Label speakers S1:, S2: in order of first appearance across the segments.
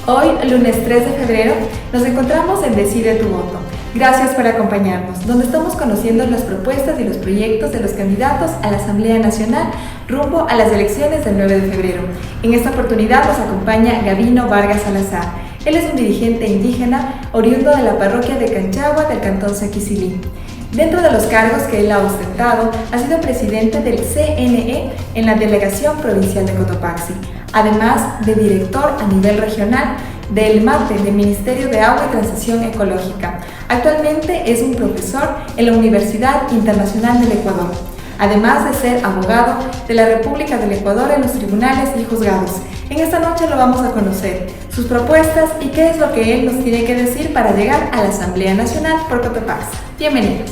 S1: Hoy, lunes 3 de febrero, nos encontramos en Decide tu voto. Gracias por acompañarnos, donde estamos conociendo las propuestas y los proyectos de los candidatos a la Asamblea Nacional rumbo a las elecciones del 9 de febrero. En esta oportunidad nos acompaña Gabino Vargas Salazar. Él es un dirigente indígena oriundo de la parroquia de Canchagua del cantón Saquicilí. Dentro de los cargos que él ha ostentado, ha sido presidente del CNE en la Delegación Provincial de Cotopaxi, además de director a nivel regional del MATE, del Ministerio de Agua y Transición Ecológica. Actualmente es un profesor en la Universidad Internacional del Ecuador, además de ser abogado de la República del Ecuador en los tribunales y juzgados. En esta noche lo vamos a conocer, sus propuestas y qué es lo que él nos tiene que decir para llegar a la Asamblea Nacional por Cotopaxi. Bienvenidos.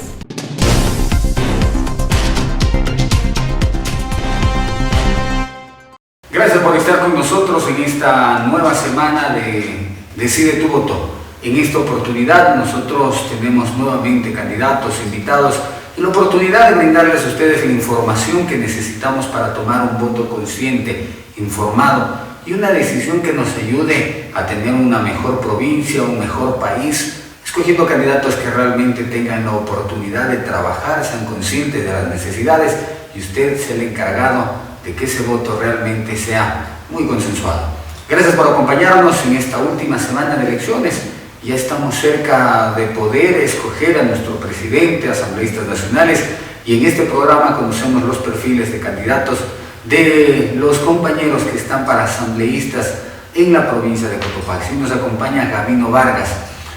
S2: Gracias por estar con nosotros en esta nueva semana de Decide tu voto. En esta oportunidad nosotros tenemos nuevamente candidatos, invitados, y la oportunidad de brindarles a ustedes la información que necesitamos para tomar un voto consciente, informado y una decisión que nos ayude a tener una mejor provincia, un mejor país, escogiendo candidatos que realmente tengan la oportunidad de trabajar, sean conscientes de las necesidades y usted sea el encargado de que ese voto realmente sea muy consensuado. Gracias por acompañarnos en esta última semana de elecciones. Ya estamos cerca de poder escoger a nuestro presidente, asambleístas nacionales, y en este programa conocemos los perfiles de candidatos de los compañeros que están para asambleístas en la provincia de Cotopaxi. Nos acompaña Gabino Vargas,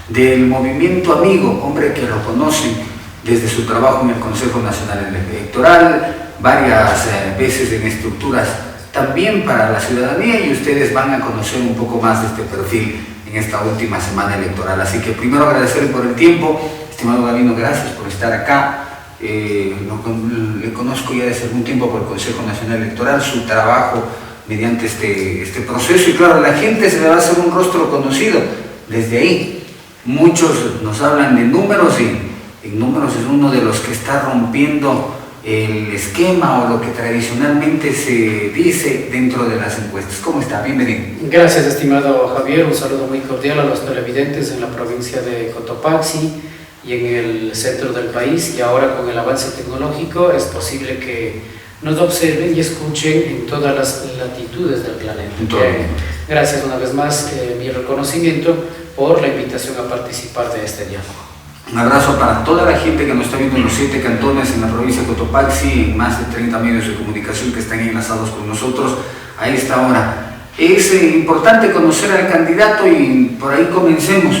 S2: del Movimiento Amigo, hombre que lo conocen desde su trabajo en el Consejo Nacional Electoral, varias veces en estructuras también para la ciudadanía, y ustedes van a conocer un poco más de este perfil en esta última semana electoral. Así que primero agradecerle por el tiempo. Estimado Gabino, gracias por estar acá. Le conozco ya desde algún tiempo por el Consejo Nacional Electoral, su trabajo mediante este proceso, y claro, la gente se le va a hacer un rostro conocido desde ahí. Muchos nos hablan de números, y en números es uno de los que está rompiendo el esquema o lo que tradicionalmente se dice dentro de las encuestas. ¿Cómo está? Bienvenido.
S3: Gracias, estimado Javier. Un saludo muy cordial a los televidentes en la provincia de Cotopaxi y en el centro del país. Y ahora, con el avance tecnológico, es posible que nos observen y escuchen en todas las latitudes del planeta. Gracias una vez más, mi reconocimiento por la invitación a participar de este diálogo.
S2: Un abrazo para toda la gente que nos está viendo en los 7 cantones en la provincia de Cotopaxi, en más de 30 medios de comunicación que están enlazados con nosotros a esta hora. Es importante conocer al candidato y por ahí comencemos.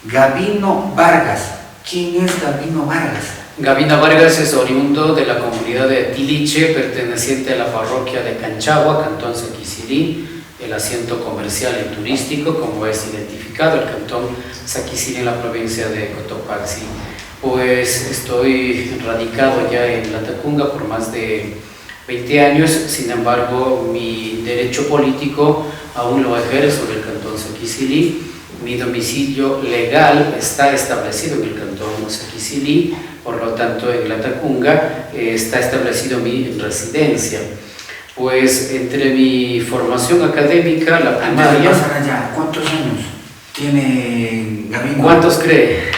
S2: Gabino Vargas. ¿Quién es Gabino Vargas?
S3: Gabino Vargas es oriundo de la comunidad de Tiliche, perteneciente a la parroquia de Canchagua, cantón Saquicilí, el asiento comercial y turístico, como es identificado, el cantón Saquicilí en la provincia de Cotopaxi. Pues estoy radicado ya en Latacunga por más de 20 años, sin embargo, mi derecho político aún lo ejerzo en el cantón Saquicilí. Mi domicilio legal está establecido en el cantón Saquicilí, por lo tanto en Latacunga está establecido mi residencia. Pues entre mi formación académica, la primaria...
S2: Antes de pasar allá, ¿cuántos años tiene Gabino?
S3: ¿Cuántos cree?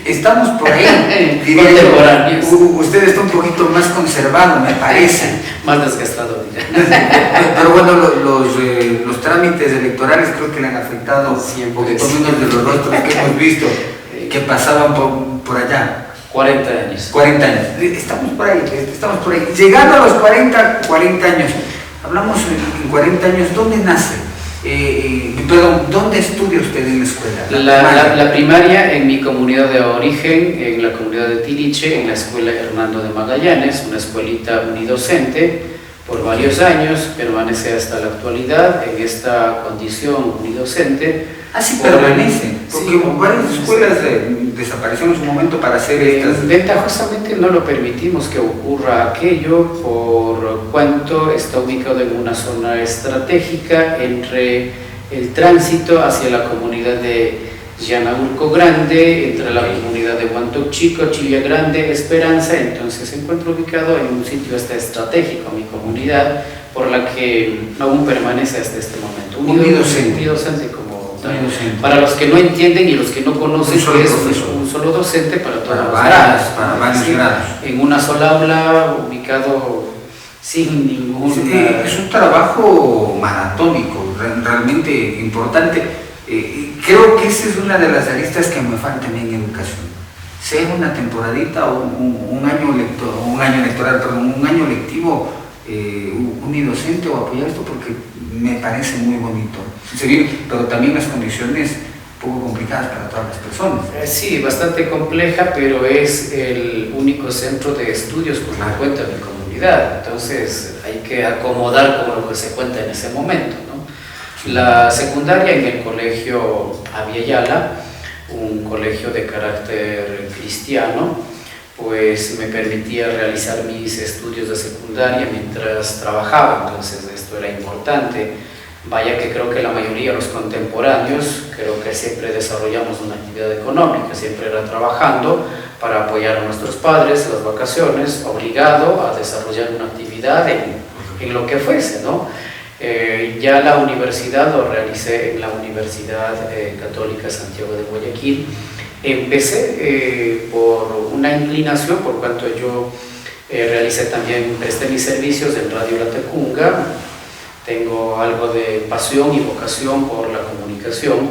S2: Estamos por ahí.
S3: Contemporáneos.
S2: Usted está un poquito más conservado, me parece.
S3: Más desgastado, dirá.
S2: Pero bueno, los trámites electorales creo que le han afectado un poquito menos de los rostros que hemos visto que pasaban por allá.
S3: 40 años.
S2: 40 años. Estamos por ahí. Llegando a los 40 años. Hablamos en 40 años, ¿dónde nace? Perdón, ¿dónde estudia usted en la escuela?
S3: La primaria en mi comunidad de origen, en la comunidad de Tiliche, en la escuela Hernando de Magallanes, una escuelita unidocente, por varios años, permanece hasta la actualidad en esta condición unidocente.
S2: Así permanece, porque sí, varias escuelas desaparecieron en su momento para hacer estas...
S3: Ventajosamente no lo permitimos que ocurra aquello, por cuanto está ubicado en una zona estratégica entre el tránsito hacia la comunidad de Llanaurco Grande, entre la comunidad de Huantoc Chico, Chilla Grande, Esperanza. Entonces se encuentra ubicado en un sitio estratégico, mi comunidad, por la que aún permanece hasta este momento.
S2: Unidocente
S3: como para los que no entienden y los que no conocen, que es un solo docente para todos los grados.
S2: Para varios grados.
S3: En una sola aula, ubicado sin ninguna...
S2: Es un trabajo maratónico, realmente importante. Creo que esa es una de las aristas que me faltan en educación. Sea una temporadita o un año lectivo unidocente o apoyar esto, porque me parece muy bonito. Pero también las condiciones un poco complicadas para todas las personas.
S3: Sí, bastante compleja, pero es el único centro de estudios con la cuenta de comunidad. Entonces hay que acomodar como lo que se cuenta en ese momento, ¿no? La secundaria en el colegio Aviala, un colegio de carácter cristiano, pues me permitía realizar mis estudios de secundaria mientras trabajaba, entonces esto era importante. Vaya que creo que la mayoría de los contemporáneos, creo que siempre desarrollamos una actividad económica, siempre era trabajando para apoyar a nuestros padres, las vacaciones, obligado a desarrollar una actividad en lo que fuese, ¿no? Ya la universidad lo realicé en la Universidad Católica Santiago de Guayaquil. Empecé por una inclinación, por cuanto yo presté mis servicios en Radio La Tecunga. Tengo algo de pasión y vocación por la comunicación,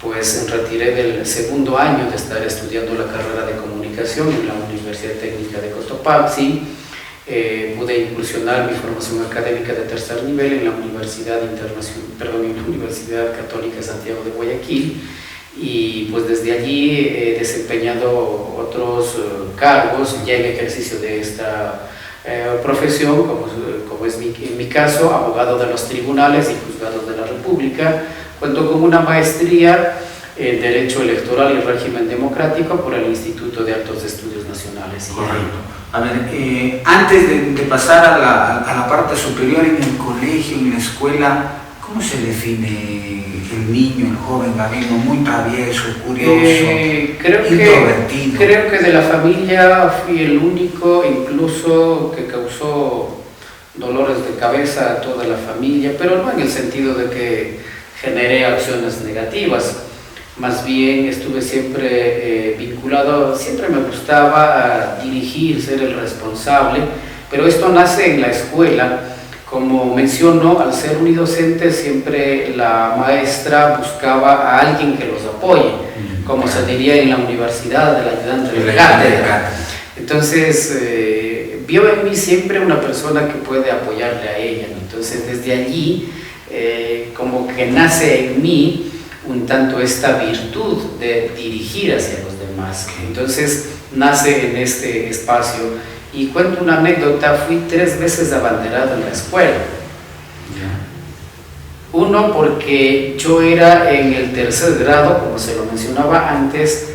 S3: pues me retiré del segundo año de estar estudiando la carrera de comunicación en la Universidad Técnica de Cotopaxi. Pude incursionar mi formación académica de tercer nivel en la Universidad Católica Santiago de Guayaquil, y pues desde allí he desempeñado otros cargos ya en ejercicio de esta profesión, como es en mi caso, abogado de los tribunales y juzgados de la República. Cuento con una maestría en Derecho Electoral y Régimen Democrático por el Instituto de Altos Estudios Nacionales.
S2: Correcto. A ver, antes de pasar a la parte superior, en el colegio, en la escuela, ¿cómo se define el niño, el joven Gabino? Muy travieso, curioso, introvertido.
S3: Creo que de la familia fui el único, incluso, que causó dolores de cabeza a toda la familia, pero no en el sentido de que generé acciones negativas. Más bien estuve siempre vinculado, siempre me gustaba dirigir, ser el responsable, pero esto nace en la escuela. Como menciono, al ser unidocente siempre la maestra buscaba a alguien que los apoye, como se diría en la universidad, del ayudante de cátedra. Entonces vio en mí siempre una persona que puede apoyarle a ella, ¿no? Entonces desde allí como que nace en mí un tanto esta virtud de dirigir hacia los demás. Entonces nace en este espacio. Y cuento una anécdota: fui 3 veces abanderado en la escuela. Uno, porque yo era en el tercer grado, como se lo mencionaba antes,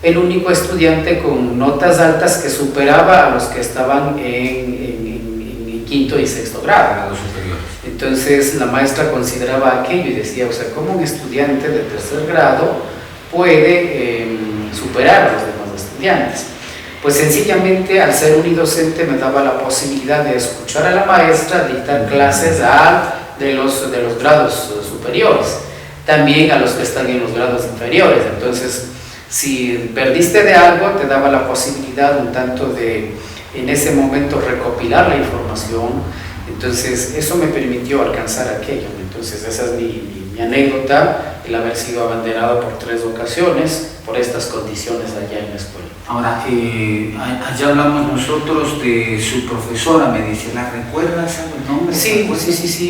S3: el único estudiante con notas altas que superaba a los que estaban en quinto y sexto grado. Entonces la maestra consideraba aquello y decía, o sea, ¿cómo un estudiante de tercer grado puede superar a los demás estudiantes? Pues sencillamente, al ser unidocente, me daba la posibilidad de escuchar a la maestra dictar clases de los grados superiores, también a los que están en los grados inferiores. Entonces, si perdiste de algo, te daba la posibilidad un tanto de, en ese momento, recopilar la información. Entonces, eso me permitió alcanzar aquello. Entonces, esa es mi anécdota, el haber sido abanderado por 3 ocasiones por estas condiciones allá en la escuela.
S2: Ahora, allá hablamos nosotros de su profesora, me dice, ¿la recuerdas? ¿Sabe el nombre?
S3: Sí,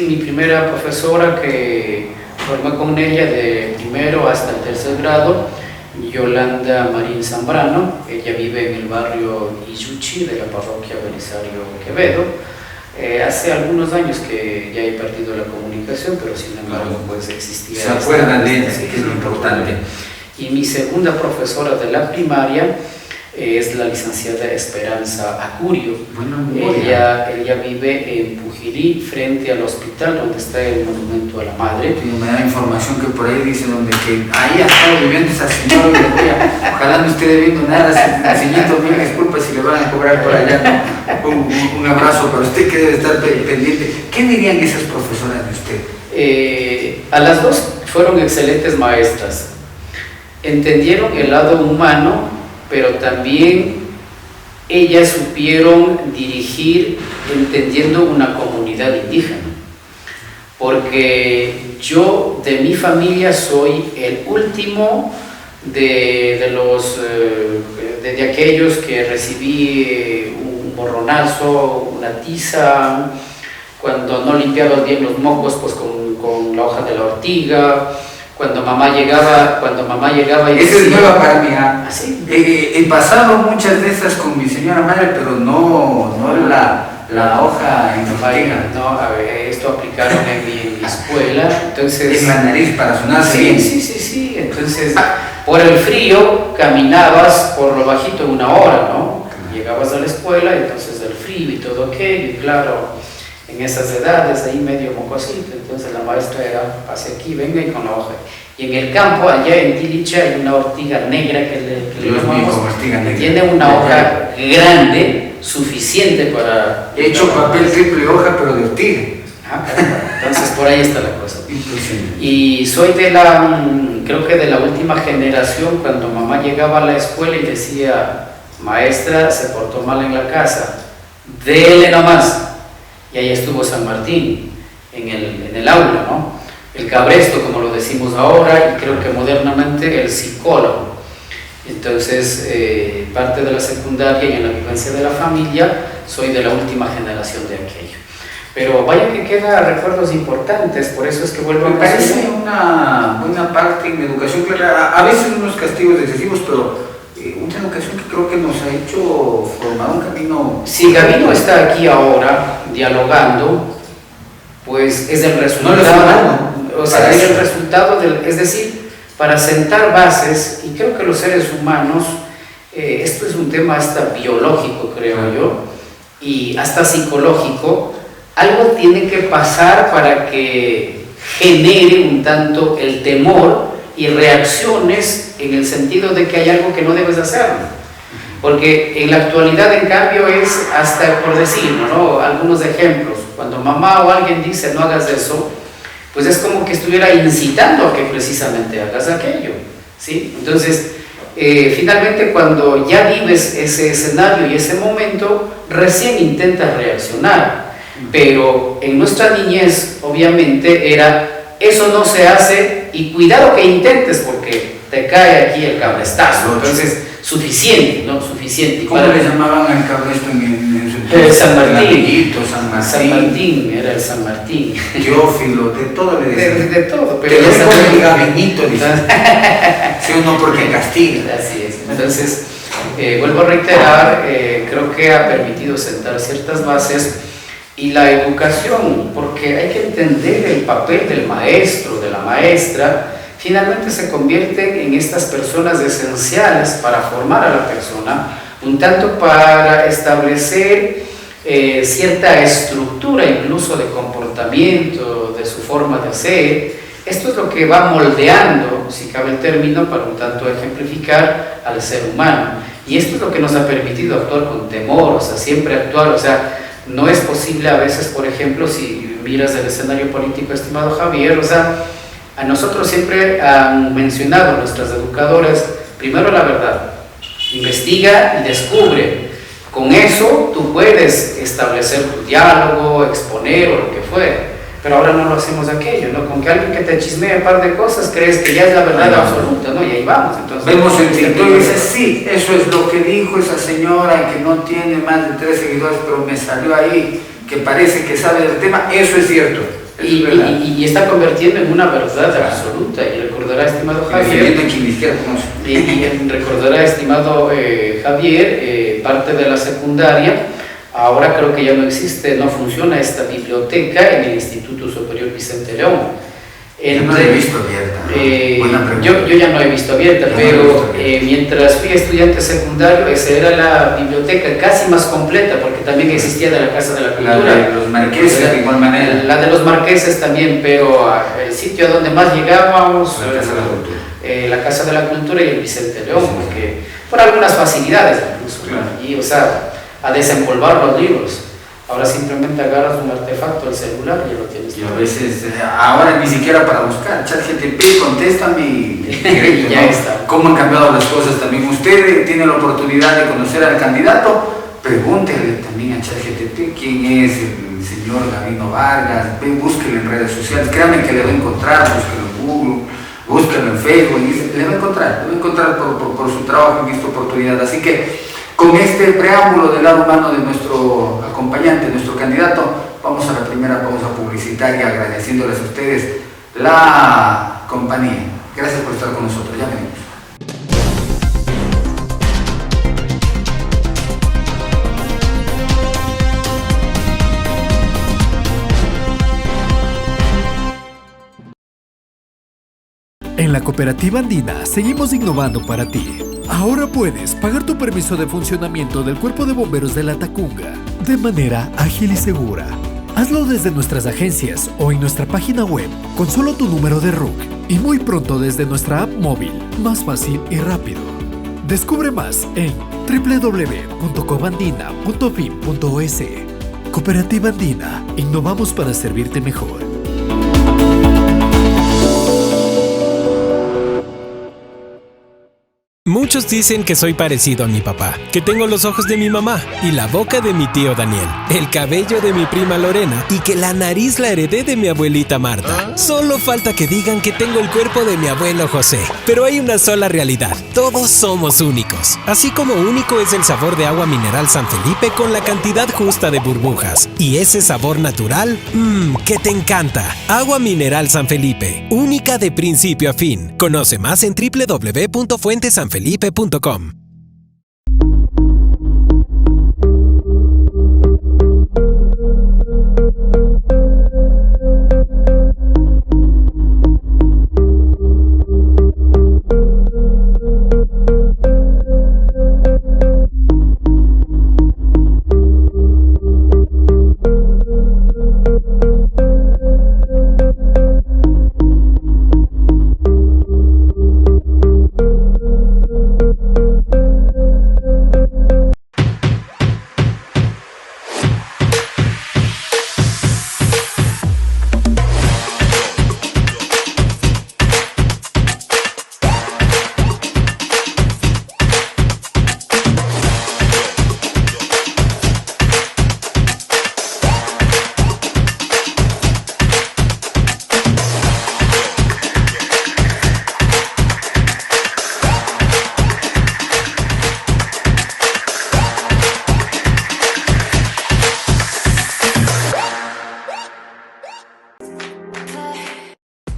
S3: mi primera profesora, que formé con ella de primero hasta el tercer grado, Yolanda Marín Zambrano. Ella vive en el barrio Iyuchi de la parroquia Belisario Quevedo. Hace algunos años que ya he perdido la comunicación, pero sin embargo pues existía.
S2: ¿Se acuerdan de ella? Sí, que es lo importante.
S3: Y mi segunda profesora de la primaria, es la licenciada Esperanza Acurio.
S2: Bueno,
S3: ella vive en Pujilí, frente al hospital donde está el monumento a la madre.
S2: Me da información que por ahí dice donde que ahí ha estado viviendo esa señora. Ojalá no esté debiendo nada, señorito, mil disculpas si le van a cobrar por allá, ¿no? Un abrazo para usted que debe estar pendiente. ¿Qué dirían esas profesoras de usted?
S3: A las dos fueron excelentes maestras. Entendieron el lado humano, pero también ellas supieron dirigir entendiendo una comunidad indígena, porque yo de mi familia soy el último de aquellos que recibí un borronazo, una tiza, cuando no limpiaba bien los mocos pues con la hoja de la ortiga. Cuando mamá llegaba y
S2: esa es nueva para mí.
S3: ¿Ah, sí?
S2: He pasado muchas de esas con mi señora madre, pero no la hoja en ortiga.
S3: No, a ver, esto aplicaron en mi escuela, entonces...
S2: En la nariz para sonarse bien.
S3: Sí, entonces por el frío caminabas por lo bajito 1 hora, ¿no? Llegabas a la escuela, entonces el frío y todo aquello, y claro, en esas edades, ahí medio mocosito, entonces la maestra era, pase aquí, venga y con la hoja. Y en el campo, allá en Tiliche, hay una ortiga negra que le llamamos, que tiene una hoja grande, suficiente para...
S2: He hecho papel triple hoja, pero de ortiga.
S3: Entonces por ahí está la cosa. Y soy creo que de la última generación, cuando mamá llegaba a la escuela y decía, maestra, se portó mal en la casa, dele nomás. Y ahí estuvo San Martín, en el aula, ¿no? El cabresto, como lo decimos ahora, y creo que modernamente el psicólogo. Entonces, parte de la secundaria y en la vivencia de la familia, soy de la última generación de aquello. Pero vaya que queda recuerdos importantes, por eso es que vuelvo a...
S2: Me parece una buena parte en educación, a veces unos castigos excesivos, pero una educación que creo que nos ha hecho formar un camino...
S3: Si Gabino está aquí ahora dialogando, pues es el resultado, es el resultado es decir, para sentar bases, y creo que los seres humanos, esto es un tema hasta biológico, creo yo, y hasta psicológico, algo tiene que pasar para que genere un tanto el temor y reacciones en el sentido de que hay algo que no debes hacer, porque en la actualidad en cambio es hasta por decirlo, ¿no? Algunos ejemplos, cuando mamá o alguien dice no hagas eso, pues es como que estuviera incitando a que precisamente hagas aquello, ¿sí? Entonces finalmente cuando ya vives ese escenario y ese momento, recién intentas reaccionar, pero en nuestra niñez obviamente era eso no se hace y cuidado que intentes porque te cae aquí el cabrestazo. Entonces, suficiente, ¿no? Suficiente.
S2: ¿Cómo le llamaban al cabresto en
S3: su San Martín.
S2: San Martín.
S3: Era el San Martín.
S2: Teófilo, de todo le decían.
S3: De todo, pero...
S2: Te lo como el Gabinito, dice. Sí o no, porque castiga.
S3: Así es. Entonces, vuelvo a reiterar, creo que ha permitido sentar ciertas bases. Y la educación, porque hay que entender el papel del maestro, de la maestra, finalmente se convierten en estas personas esenciales para formar a la persona, un tanto para establecer cierta estructura incluso de comportamiento, de su forma de ser. Esto es lo que va moldeando, si cabe el término, para un tanto ejemplificar al ser humano. Y esto es lo que nos ha permitido actuar con temor, o sea, siempre actuar, o sea, no es posible a veces, por ejemplo, si miras el escenario político, estimado Javier, o sea, a nosotros siempre han mencionado nuestras educadoras, primero la verdad, investiga y descubre, con eso tú puedes establecer tu diálogo, exponer o lo que fuere, pero ahora no lo hacemos aquello, ¿no? Con que alguien que te chismee un par de cosas crees que ya es la verdad absoluta, ¿no? Y ahí vamos. Entonces,
S2: vemos el TikTok y dices, sí, eso es lo que dijo esa señora que no tiene más de 3 seguidores, pero me salió ahí que parece que sabe del tema, eso es cierto.
S3: Y está convirtiendo en una verdad absoluta, y recordará, estimado Javier, y recordará, estimado Javier, parte de la secundaria. Ahora creo que ya no existe, no funciona esta biblioteca en el Instituto Superior Vicente León.
S2: Yo no la he visto abierta. Buena pregunta.
S3: Yo ya no he visto abierta, pero mientras fui estudiante secundario, esa era la biblioteca casi más completa, porque también existía de la Casa de la Cultura.
S2: La de los marqueses, de igual manera.
S3: La de los marqueses también, pero el sitio a donde más llegábamos, la Casa de la Cultura y el Vicente León,
S2: Sí.
S3: porque por algunas facilidades incluso,
S2: Claro.
S3: y o sea, a desempolvar los libros. Ahora simplemente agarras un artefacto, el celular, y ya lo tienes.
S2: Y a veces, ahora ni siquiera para buscar, ChatGPT, contéstame y directo,
S3: Ya
S2: ¿no?
S3: está.
S2: ¿Cómo han cambiado las cosas también? Usted tiene la oportunidad de conocer al candidato, pregúntele también a ChatGPT quién es el señor Gabino Vargas, búsquelo en redes sociales, créanme que le va a encontrar, búsquelo en Google, búsquelo en Facebook, le va a encontrar por su trabajo en esta oportunidad. Así que con este preámbulo del lado humano de nuestro acompañante, nuestro candidato, vamos a la primera pausa publicitaria agradeciéndoles a ustedes la compañía. Gracias por estar con nosotros, ya venimos.
S4: En la Cooperativa Andina seguimos innovando para ti. Ahora puedes pagar tu permiso de funcionamiento del Cuerpo de Bomberos de la Tacunga de manera ágil y segura. Hazlo desde nuestras agencias o en nuestra página web con solo tu número de RUC y muy pronto desde nuestra app móvil, más fácil y rápido. Descubre más en www.cobandina.fin.es. Cooperativa Andina, innovamos para servirte mejor.
S5: Muchos dicen que soy parecido a mi papá, que tengo los ojos de mi mamá y la boca de mi tío Daniel, el cabello de mi prima Lorena y que la nariz la heredé de mi abuelita Marta. Solo falta que digan que tengo el cuerpo de mi abuelo José. Pero hay una sola realidad, todos somos únicos. Así como único es el sabor de agua mineral San Felipe con la cantidad justa de burbujas. Y ese sabor natural, que te encanta. Agua mineral San Felipe, única de principio a fin. Conoce más en www.fuentesanfelipe.com.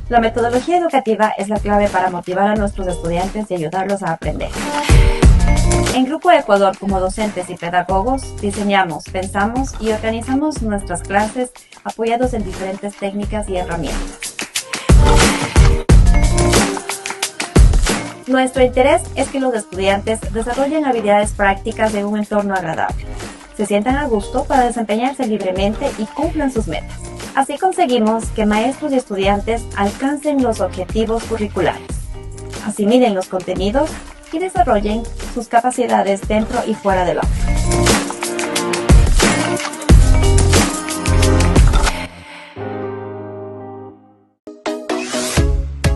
S6: La metodología educativa es la clave para motivar a nuestros estudiantes y ayudarlos a aprender. En Grupo Ecuador, como docentes y pedagogos, diseñamos, pensamos y organizamos nuestras clases apoyados en diferentes técnicas y herramientas. Nuestro interés es que los estudiantes desarrollen habilidades prácticas de un entorno agradable, se sientan a gusto para desempeñarse libremente y cumplan sus metas. Así conseguimos que maestros y estudiantes alcancen los objetivos curriculares, asimilen los contenidos y desarrollen sus capacidades dentro y fuera del aula.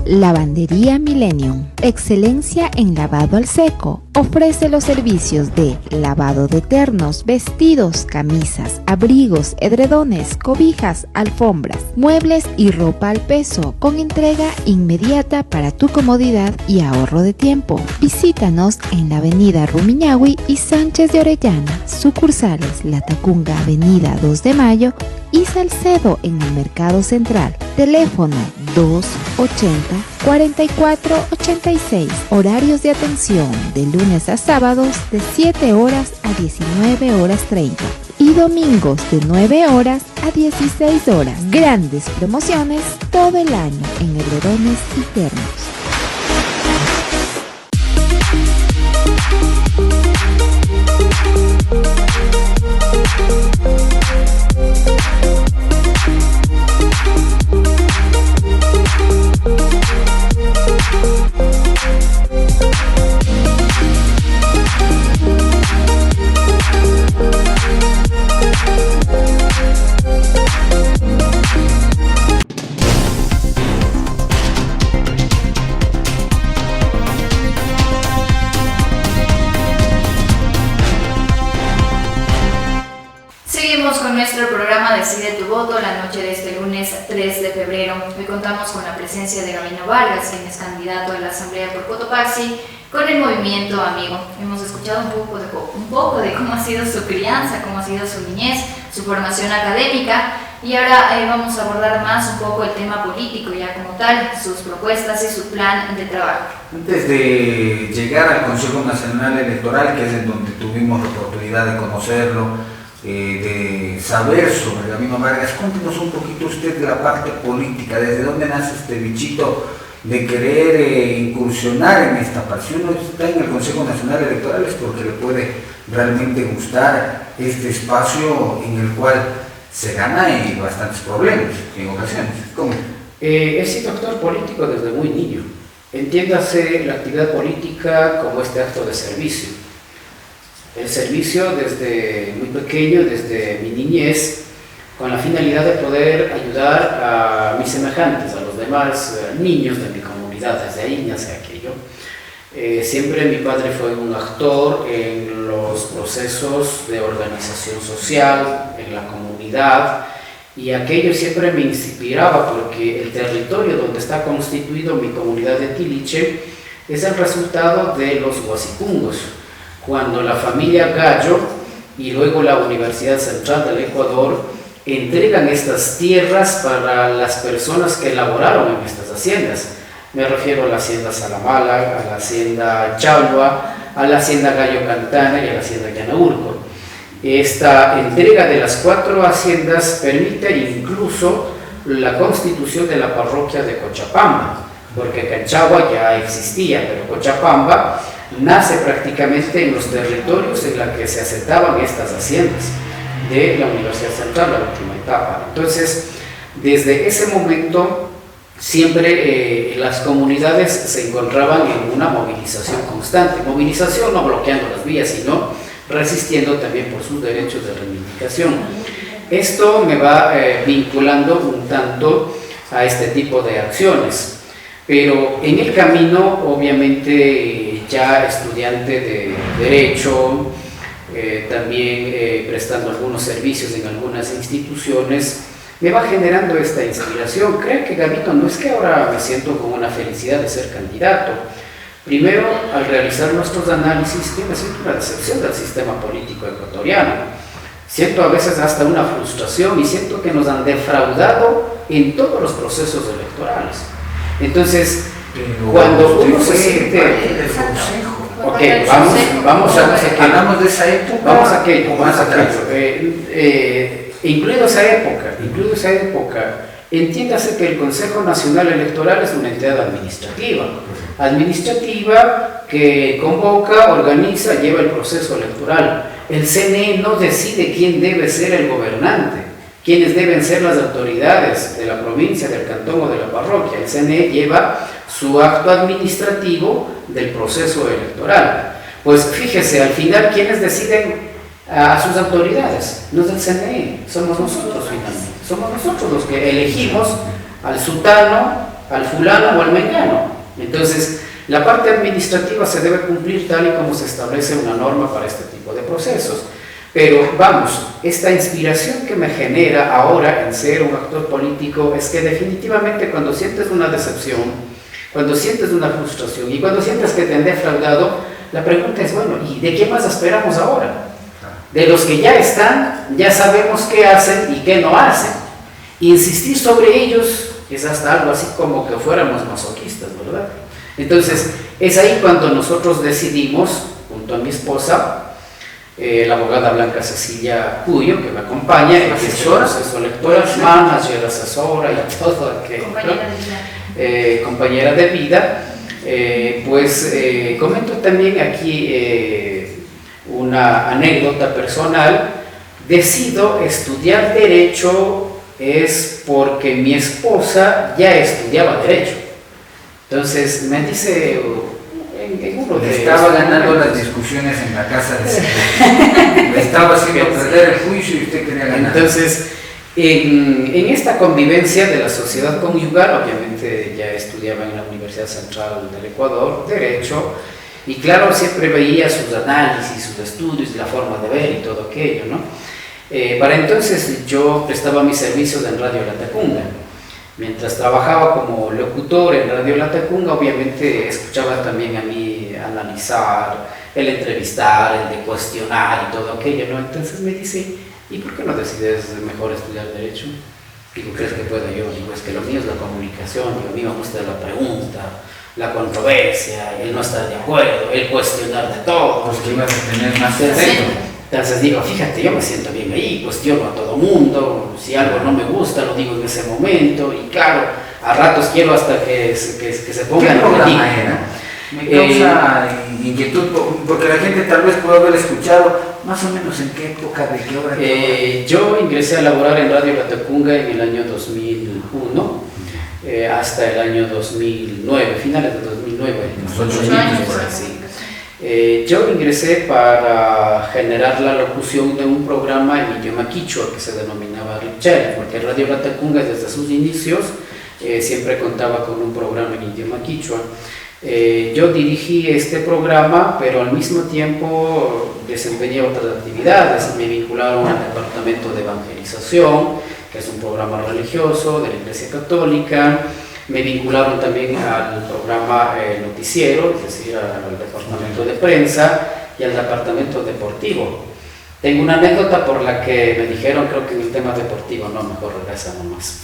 S7: Lavandería Millennium, excelencia en lavado al seco. Ofrece los servicios de lavado de ternos, vestidos, camisas, abrigos, edredones, cobijas, alfombras, muebles y ropa al peso, con entrega inmediata para tu comodidad y ahorro de tiempo. Visítanos en la avenida Rumiñahui y Sánchez de Orellana, sucursales La Tacunga, avenida 2 de Mayo y Salcedo en el Mercado Central. Teléfono 280-4486. Horarios de atención de lunes a sábados de 7 horas a 19 horas 30. y domingos de 9 horas a 16 horas. Grandes promociones todo el año en edredones y termos.
S8: Seguimos con nuestro programa Decide tu voto la noche de este lunes 3 de febrero. Hoy contamos con la presencia de Gabino Vargas, quien es candidato a la Asamblea por Cotopaxi con el movimiento Amigo. Hemos escuchado un poco de cómo ha sido su crianza, cómo ha sido su niñez, su formación académica, y ahora vamos a abordar más un poco el tema político ya como tal, sus propuestas y su plan de trabajo.
S2: Antes de llegar al Consejo Nacional Electoral, que es en donde tuvimos la oportunidad de conocerlo, de saber sobre Gabino Vargas, cuéntenos un poquito usted de la parte política, desde dónde nace este bichito de querer incursionar en esta pasión. No está en el Consejo Nacional Electoral es porque le puede realmente gustar este espacio en el cual se gana y bastantes problemas en ocasiones. ¿Cómo?
S3: He sido actor político desde muy niño. Entiéndase la actividad política como este acto de servicio. El servicio desde muy pequeño, desde mi niñez, con la finalidad de poder ayudar a mis semejantes, a los demás niños de mi comunidad. Desde ahí nace aquello. Siempre mi padre fue un actor en los procesos de organización social, en la comunidad, y aquello siempre me inspiraba porque el territorio donde está constituido mi comunidad de Tiliche es el resultado de los huasipungos. Cuando la familia Gallo y luego la Universidad Central del Ecuador entregan estas tierras para las personas que laboraron en estas haciendas. Me refiero a la hacienda Salamala, a la hacienda Chalua, a la hacienda Gallo Cantana y a la hacienda Llanaurco. Esta entrega de las 4 haciendas permite incluso la constitución de la parroquia de Cochapamba, porque Canchagua ya existía, pero Cochapamba nace prácticamente en los territorios en los que se asentaban estas haciendas de la Universidad Central, la última etapa. Entonces, desde ese momento, siempre las comunidades se encontraban en una movilización constante. Movilización no bloqueando las vías, sino resistiendo también por sus derechos de reivindicación. Esto me va vinculando un tanto a este tipo de acciones. Pero en el camino, obviamente, ya estudiante de Derecho, también prestando algunos servicios en algunas instituciones, me va generando esta inspiración. Creo que Gabino, no es que ahora me siento con una felicidad de ser candidato. Primero, al realizar nuestros análisis, yo me siento una decepción del sistema político ecuatoriano. Siento a veces hasta una frustración y siento que nos han defraudado en todos los procesos electorales. Entonces, cuando uno se siente... Ok, vamos a aquello.
S2: Hablamos de esa época.
S3: Vamos a aquello. Incluido esa época, entiéndase que el Consejo Nacional Electoral es una entidad administrativa que convoca, organiza, lleva el proceso electoral. El CNE no decide quién debe ser el gobernante, quiénes deben ser las autoridades de la provincia, del cantón o de la parroquia. El CNE lleva su acto administrativo del proceso electoral. Pues fíjese, al final, ¿quiénes deciden a sus autoridades? No es el CNE, somos nosotros finalmente. Somos nosotros los que elegimos al sutano, al fulano o al mengano. Entonces, la parte administrativa se debe cumplir tal y como se establece una norma para este tipo de procesos. Pero vamos, esta inspiración que me genera ahora en ser un actor político es que definitivamente cuando sientes una decepción, cuando sientes una frustración y cuando sientes que te han defraudado, la pregunta es, bueno, ¿y de qué más esperamos ahora? De los que ya están, ya sabemos qué hacen y qué no hacen. Insistir sobre ellos es hasta algo así como que fuéramos masoquistas, ¿verdad? Entonces, es ahí cuando nosotros decidimos, junto a mi esposa, la abogada Blanca Cecilia Cuyo, que me acompaña,
S2: asesora,
S3: lectora, manager, asesora y todo aquello, compañera de vida. Pues comento también aquí una anécdota personal. Decido estudiar Derecho es porque mi esposa ya estudiaba Derecho. Entonces me dice, en uno de
S2: estaba ganando las discusiones en la casa de Silvia. Le estaba haciendo perder el juicio y usted quería ganar.
S3: Entonces, en esta convivencia de la sociedad conyugal, obviamente ya estudiaba en la Universidad Central del Ecuador, Derecho, y claro, siempre veía sus análisis, sus estudios, la forma de ver y todo aquello, ¿no? Para entonces yo prestaba mis servicios en Radio Latacunga. Mientras trabajaba como locutor en Radio Latacunga, obviamente escuchaba también a mí analizar, el entrevistar, el de cuestionar y todo aquello, ¿no? Entonces me dice, ¿y por qué no decides mejor estudiar Derecho? Digo, ¿crees que pueda yo? Digo, es que lo mío es la comunicación, digo, a mí me gusta la pregunta, la controversia, el no estar de acuerdo, el cuestionar de todo.
S2: Pues que ibas a tener más
S3: efecto. Entonces digo, fíjate, yo me siento bien ahí, cuestiono a todo mundo, si algo no me gusta lo digo en ese momento, y claro, a ratos quiero hasta que se pongan
S2: en la manera. Me causa inquietud, porque la gente tal vez puede haber escuchado más o menos en qué época, de qué hora.
S3: Yo ingresé a laborar en Radio Latacunga en el año 2001, hasta el año 2009, finales de 2009.
S2: Los 8 años por ahí.
S3: Sí. Yo ingresé para generar la locución de un programa en idioma quichua que se denominaba Richel, porque Radio Latacunga desde sus inicios siempre contaba con un programa en idioma quichua. Yo dirigí este programa, pero al mismo tiempo desempeñé otras actividades. Me vincularon al departamento de evangelización, que es un programa religioso de la Iglesia Católica. Me vincularon también al programa noticiero, es decir, al departamento de prensa y al departamento deportivo. Tengo una anécdota por la que me dijeron, creo que en el tema deportivo, no, mejor regresa nomás.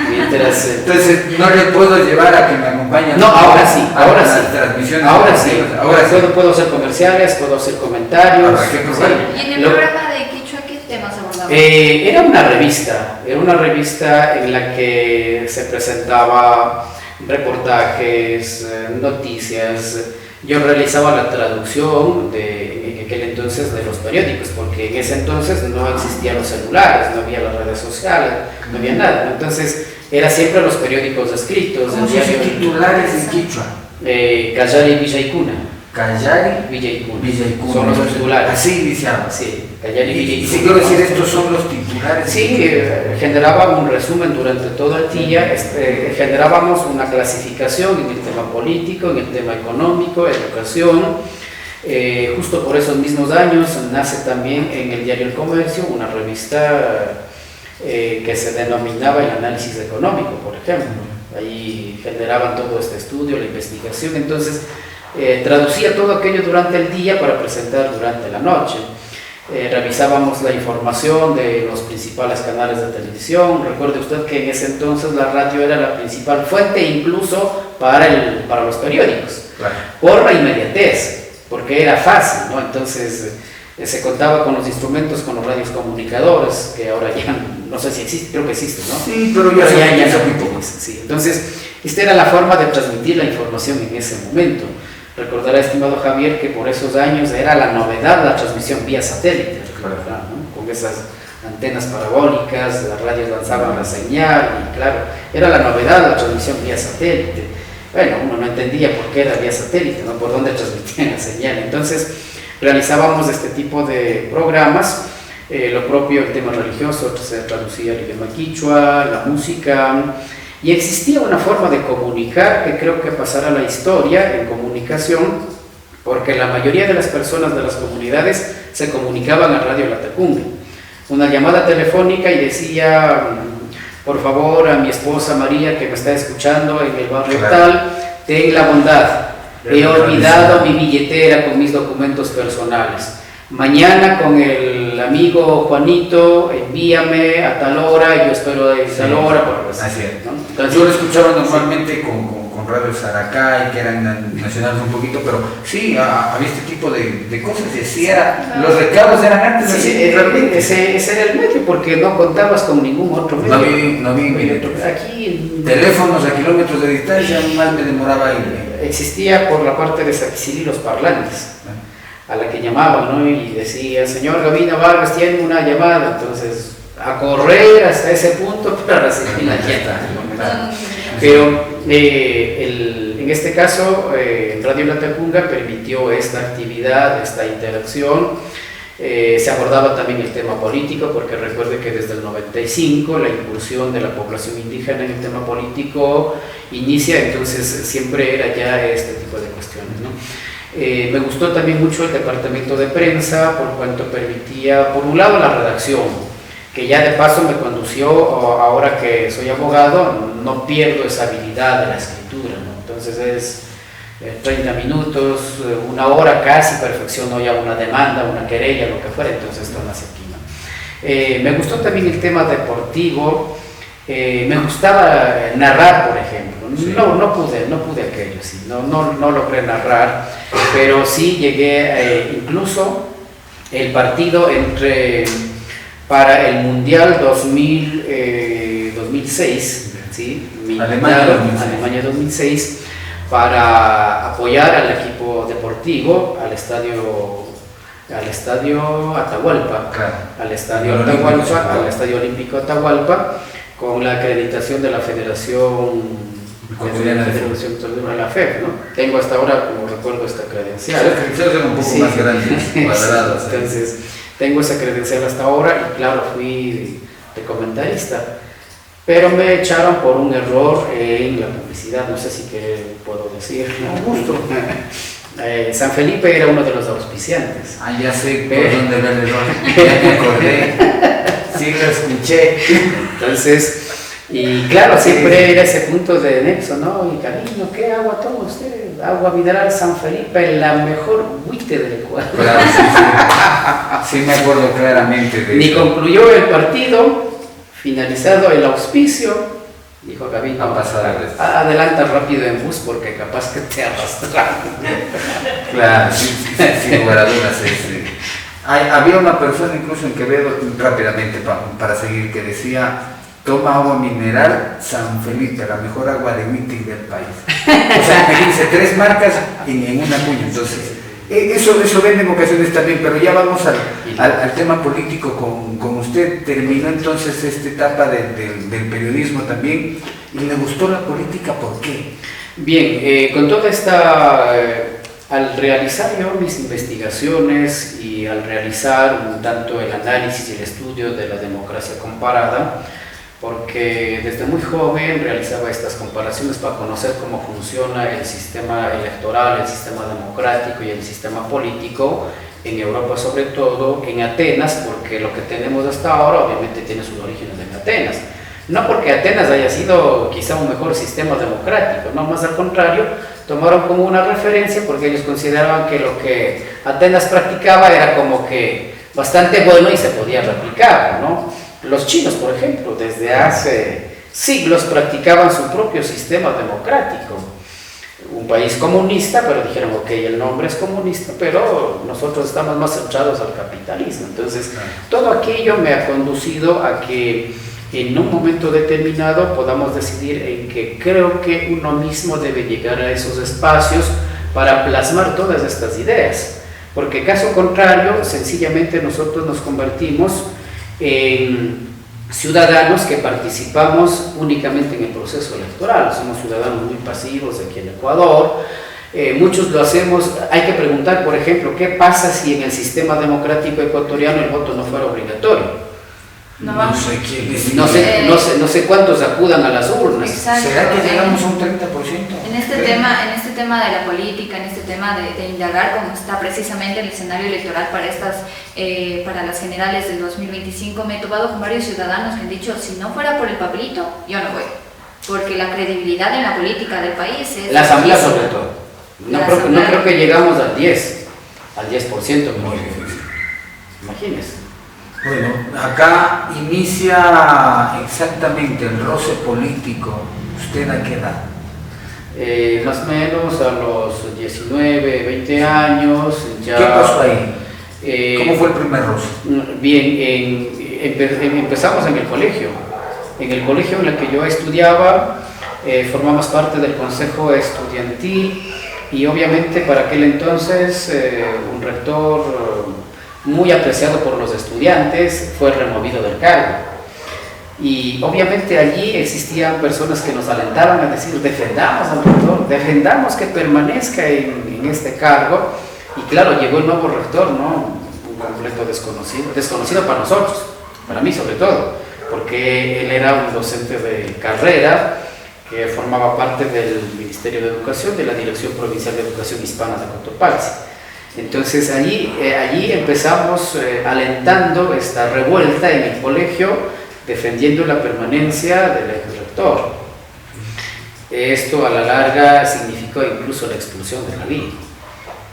S3: Mientras,
S2: entonces, no le puedo llevar a que me acompañe.
S3: No, ahora sí, ahora sí.
S2: Transmisiones
S3: ahora sí.
S2: Ahora sí.
S3: Puedo hacer comerciales, puedo hacer comentarios.
S2: ¿Qué programa?
S8: ¿Y en el programa de Quichua qué temas abordaban?
S3: Era una revista en la que se presentaba reportajes, noticias. Yo realizaba la traducción en aquel entonces de los periódicos, porque en ese entonces no existían los celulares, no había las redes sociales, no había nada, ¿no? Entonces era siempre los periódicos escritos.
S2: ¿Cómo son titulares en quichua?
S3: Callari Villaicuna.
S2: Callari
S3: Villaicuna. Son los titulares.
S2: Así iniciaba.
S3: Sí, Callari Villaicuna.
S2: ¿Y si quiero decir estos son los titulares?
S3: Sí, generábamos un resumen durante todo el día, generábamos una clasificación en el tema político, en el tema económico, educación. Justo por esos mismos años nace también en el diario El Comercio una revista que se denominaba El Análisis Económico, por ejemplo. Ahí generaban todo este estudio, la investigación, entonces traducía todo aquello durante el día para presentar durante la noche. Revisábamos la información de los principales canales de televisión. Recuerde usted que en ese entonces la radio era la principal fuente incluso para los periódicos, claro, por la inmediatez, porque era fácil, ¿no? Entonces se contaba con los instrumentos, con los radios comunicadores, que ahora ya no sé si existe, creo que existe, ¿no?
S2: Sí, pero ya
S3: no. Sí. Entonces, esta era la forma de transmitir la información en ese momento. Recordará, estimado Javier, que por esos años era la novedad la transmisión vía satélite, claro, ¿no? Con esas antenas parabólicas, las radios lanzaban la señal y claro, era la novedad la transmisión vía satélite. Bueno, uno no entendía por qué era vía satélite, ¿no? Por dónde transmitían la señal. Entonces, realizábamos este tipo de programas, lo propio, el tema religioso, se traducía el idioma quichua, la música. Y existía una forma de comunicar que creo que pasará a la historia en comunicación, porque la mayoría de las personas de las comunidades se comunicaban a Radio Latacunga. Una llamada telefónica y decía, por favor, a mi esposa María que me está escuchando en el barrio tal, ten la bondad, he olvidado mi billetera con mis documentos personales. Mañana con el amigo Juanito, envíame a tal hora, yo espero a tal hora.
S2: Así es, ¿no? Entonces, yo lo escuchaba normalmente con con Radio Saracay, que eran nacionales un poquito, pero sí, había este tipo de cosas, los recaudos eran antes.
S3: Sí, realmente ese era el medio, porque no contabas con ningún otro medio.
S2: No había
S3: aquí
S2: teléfonos a kilómetros de distancia, más me demoraba ir.
S3: Existía por la parte de Saquicilí los parlantes, a la que llamaban, ¿no? Y decía, señor Gavino Vargas tiene una llamada, entonces a correr hasta ese punto para recibir la llamada. Pero en este caso, Radio La Tacunga permitió esta actividad, esta interacción. Se abordaba también el tema político, porque recuerde que desde el 95 la incursión de la población indígena en el tema político inicia, entonces siempre era ya este tipo de cuestiones, ¿no? Me gustó también mucho el departamento de prensa, por cuanto permitía, por un lado, la redacción, que ya de paso me condució, ahora que soy abogado, no pierdo esa habilidad de la escritura, ¿no? Entonces es 30 minutos, una hora casi, perfecciono ya una demanda, una querella, lo que fuera, entonces esto nace aquí, ¿no? Me gustó también el tema deportivo, me gustaba narrar, por ejemplo, sí. no pude aquello, sí, no logré narrar, pero sí llegué, incluso el partido para el Mundial 2006, ¿sí? Alemania 2006, para apoyar al equipo deportivo, al estadio Atahualpa, claro. al Estadio Olímpico Atahualpa, con la acreditación de la Federación de la FEF, ¿no? Tengo hasta ahora, como recuerdo, esta credencial.
S2: Las credenciales eran un poco más grandes, cuadradas.
S3: Entonces, tengo esa credencial hasta ahora y claro, fui de comentarista. Pero me echaron por un error en la publicidad, no sé si puedo decir.
S2: Con gusto.
S3: San Felipe era uno de los auspiciantes.
S2: Ya sé por dónde ver el error, ya me acordé, sí lo escuché.
S3: Entonces, y claro, siempre era ese punto de nexo, ¿no? Y cariño, ¿qué agua toma usted? Agua mineral San Felipe, la mejor huite del Ecuador.
S2: Claro, sí, me acuerdo claramente de
S3: Ni concluyó el partido. Finalizado el auspicio, dijo Gavino, adelanta rápido en bus porque capaz que te arrastran.
S2: Claro, sin lugar a dudas. Había una persona incluso en Quevedo, rápidamente para seguir, que decía, toma agua mineral San Felipe, la mejor agua de Huitic del país. O sea, imagínense, 3 marcas en una cuña. Entonces, eso vende en ocasiones también, pero ya vamos al tema político con usted. Terminó entonces esta etapa del periodismo también y le gustó la política, ¿por qué?
S3: Bien, con toda esta, al realizar yo mis investigaciones y al realizar un tanto el análisis y el estudio de la democracia comparada, porque desde muy joven realizaba estas comparaciones para conocer cómo funciona el sistema electoral, el sistema democrático y el sistema político en Europa, sobre todo en Atenas, porque lo que tenemos hasta ahora obviamente tiene sus orígenes en Atenas. No porque Atenas haya sido quizá un mejor sistema democrático, no, más al contrario, tomaron como una referencia porque ellos consideraban que lo que Atenas practicaba era como que bastante bueno y se podía replicar, ¿no? Los chinos, por ejemplo, desde hace siglos practicaban su propio sistema democrático. Un país comunista, pero dijeron, ok, el nombre es comunista, pero nosotros estamos más centrados al capitalismo. Entonces, todo aquello me ha conducido a que en un momento determinado podamos decidir en que creo que uno mismo debe llegar a esos espacios para plasmar todas estas ideas. Porque caso contrario, sencillamente nosotros nos convertimos en ciudadanos que participamos únicamente en el proceso electoral. Somos ciudadanos muy pasivos aquí en Ecuador. Muchos lo hacemos. Hay que preguntar, por ejemplo, ¿qué pasa si en el sistema democrático ecuatoriano el voto no fuera obligatorio?
S8: No
S2: sé quién es.
S3: No sé cuántos acudan a las urnas.
S8: Exacto.
S2: ¿Será que llegamos a un 30%?
S8: En este tema de la política, en este tema de indagar cómo está precisamente el escenario electoral para las generales del 2025, me he topado con varios ciudadanos que han dicho, si no fuera por el papelito, yo no voy, porque la credibilidad en la política del país es...
S3: La asamblea sobre todo. No creo que llegamos al 10%. Muy difícil. Imagínese.
S2: Bueno, acá inicia exactamente el roce político. ¿Usted a qué edad?
S3: Más o menos a los 19, 20 años ya...
S2: ¿Qué pasó ahí? ¿Cómo fue el primer roce?
S3: Bien, empezamos en el colegio. En el colegio en el que yo estudiaba, formamos parte del consejo estudiantil y obviamente para aquel entonces un rector muy apreciado por los estudiantes fue removido del cargo. Y obviamente allí existían personas que nos alentaban a decir, defendamos al rector, defendamos que permanezca en este cargo. Y claro, llegó el nuevo rector, ¿no? Un completo desconocido para nosotros, para mí sobre todo, porque él era un docente de carrera que formaba parte del Ministerio de Educación, de la Dirección Provincial de Educación Hispana de Cotopaxi. Entonces allí empezamos alentando esta revuelta en el colegio, defendiendo la permanencia del rector. Esto a la larga significó incluso la expulsión de Javier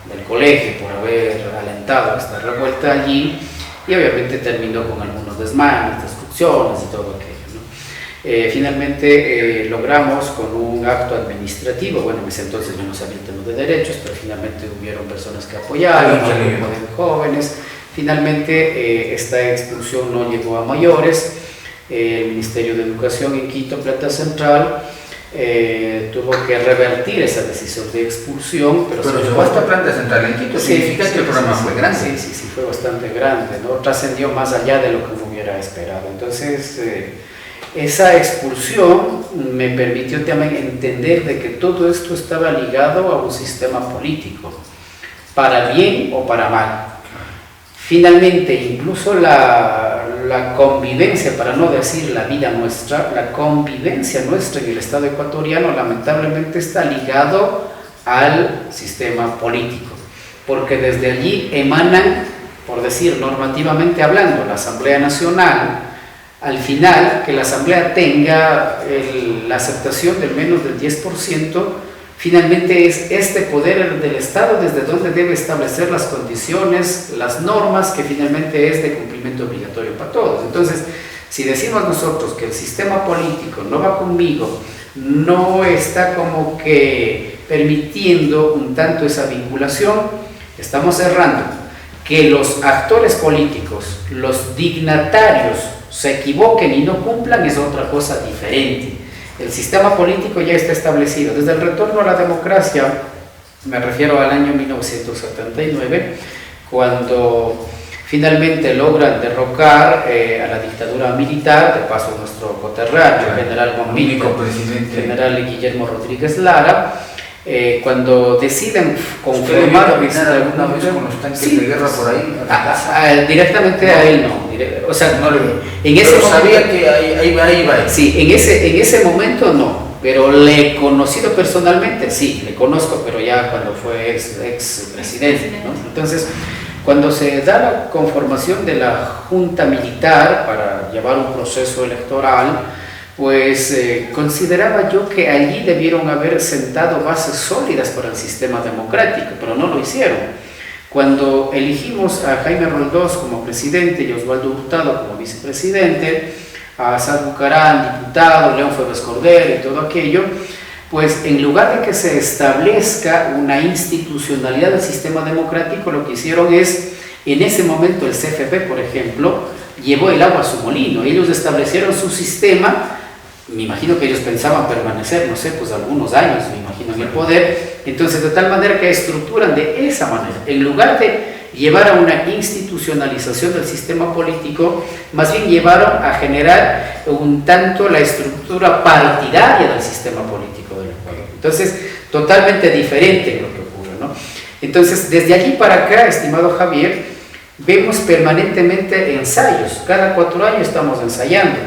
S3: del colegio por haber alentado esta revuelta allí, y obviamente terminó con algunos desmanes, destrucciones y todo aquello, ¿no? Finalmente logramos con un acto administrativo, bueno, en ese entonces yo no sabía el tema de derechos, pero finalmente hubieron personas que apoyaron, un grupo de jóvenes. Finalmente esta expulsión no llegó a mayores. El Ministerio de Educación en Quito, Plata Central, tuvo que revertir esa decisión de expulsión. Pero
S2: llegó hasta Plata Central en Quito, significa que el programa fue grande.
S3: Sí, fue bastante grande, ¿no? Trascendió más allá de lo que uno hubiera esperado. Entonces, esa expulsión me permitió también entender de que todo esto estaba ligado a un sistema político, para bien o para mal. Finalmente, incluso la convivencia, para no decir la vida nuestra, la convivencia nuestra en el Estado ecuatoriano lamentablemente está ligado al sistema político, porque desde allí emanan, por decir normativamente hablando, la Asamblea Nacional. Al final, que la Asamblea tenga la aceptación del menos del 10%, finalmente es este poder del Estado desde donde debe establecer las condiciones, las normas, que finalmente es de cumplimiento obligatorio para todos. Entonces, si decimos nosotros que el sistema político no va conmigo, no está como que permitiendo un tanto esa vinculación, estamos errando. Que los actores políticos, los dignatarios, se equivoquen y no cumplan es otra cosa diferente. El sistema político ya está establecido. Desde el retorno a la democracia, me refiero al año 1979, cuando finalmente logran derrocar a la dictadura militar, de paso nuestro coterráneo, el general bombínico, general Guillermo Rodríguez Lara, cuando deciden conformar
S2: alguna vez con los tanques de guerra por ahí.
S3: Directamente a él no. O sea,
S2: no
S3: en ese momento,
S2: sabía que ahí va.
S3: Sí, en ese momento no, pero le he conocido personalmente, sí, le conozco, pero ya cuando fue ex presidente, ¿no? Entonces, cuando se da la conformación de la junta militar para llevar un proceso electoral, pues consideraba yo que allí debieron haber sentado bases sólidas para el sistema democrático, pero no lo hicieron. Cuando elegimos a Jaime Roldós como presidente y Osvaldo Hurtado como vicepresidente, a Sad Bucarán, diputado, León Febres Cordero y todo aquello, pues en lugar de que se establezca una institucionalidad del sistema democrático, lo que hicieron es, en ese momento el CFP, por ejemplo, llevó el agua a su molino. Ellos establecieron su sistema. Me imagino que ellos pensaban permanecer, no sé, pues algunos años, me imagino, en el poder. Entonces, de tal manera que estructuran de esa manera. En lugar de llevar a una institucionalización del sistema político, más bien llevaron a generar un tanto la estructura partidaria del sistema político del Ecuador. Entonces, totalmente diferente lo que ocurre, ¿no? Entonces, desde allí para acá, estimado Javier, vemos permanentemente ensayos. Cada 4 años estamos ensayando.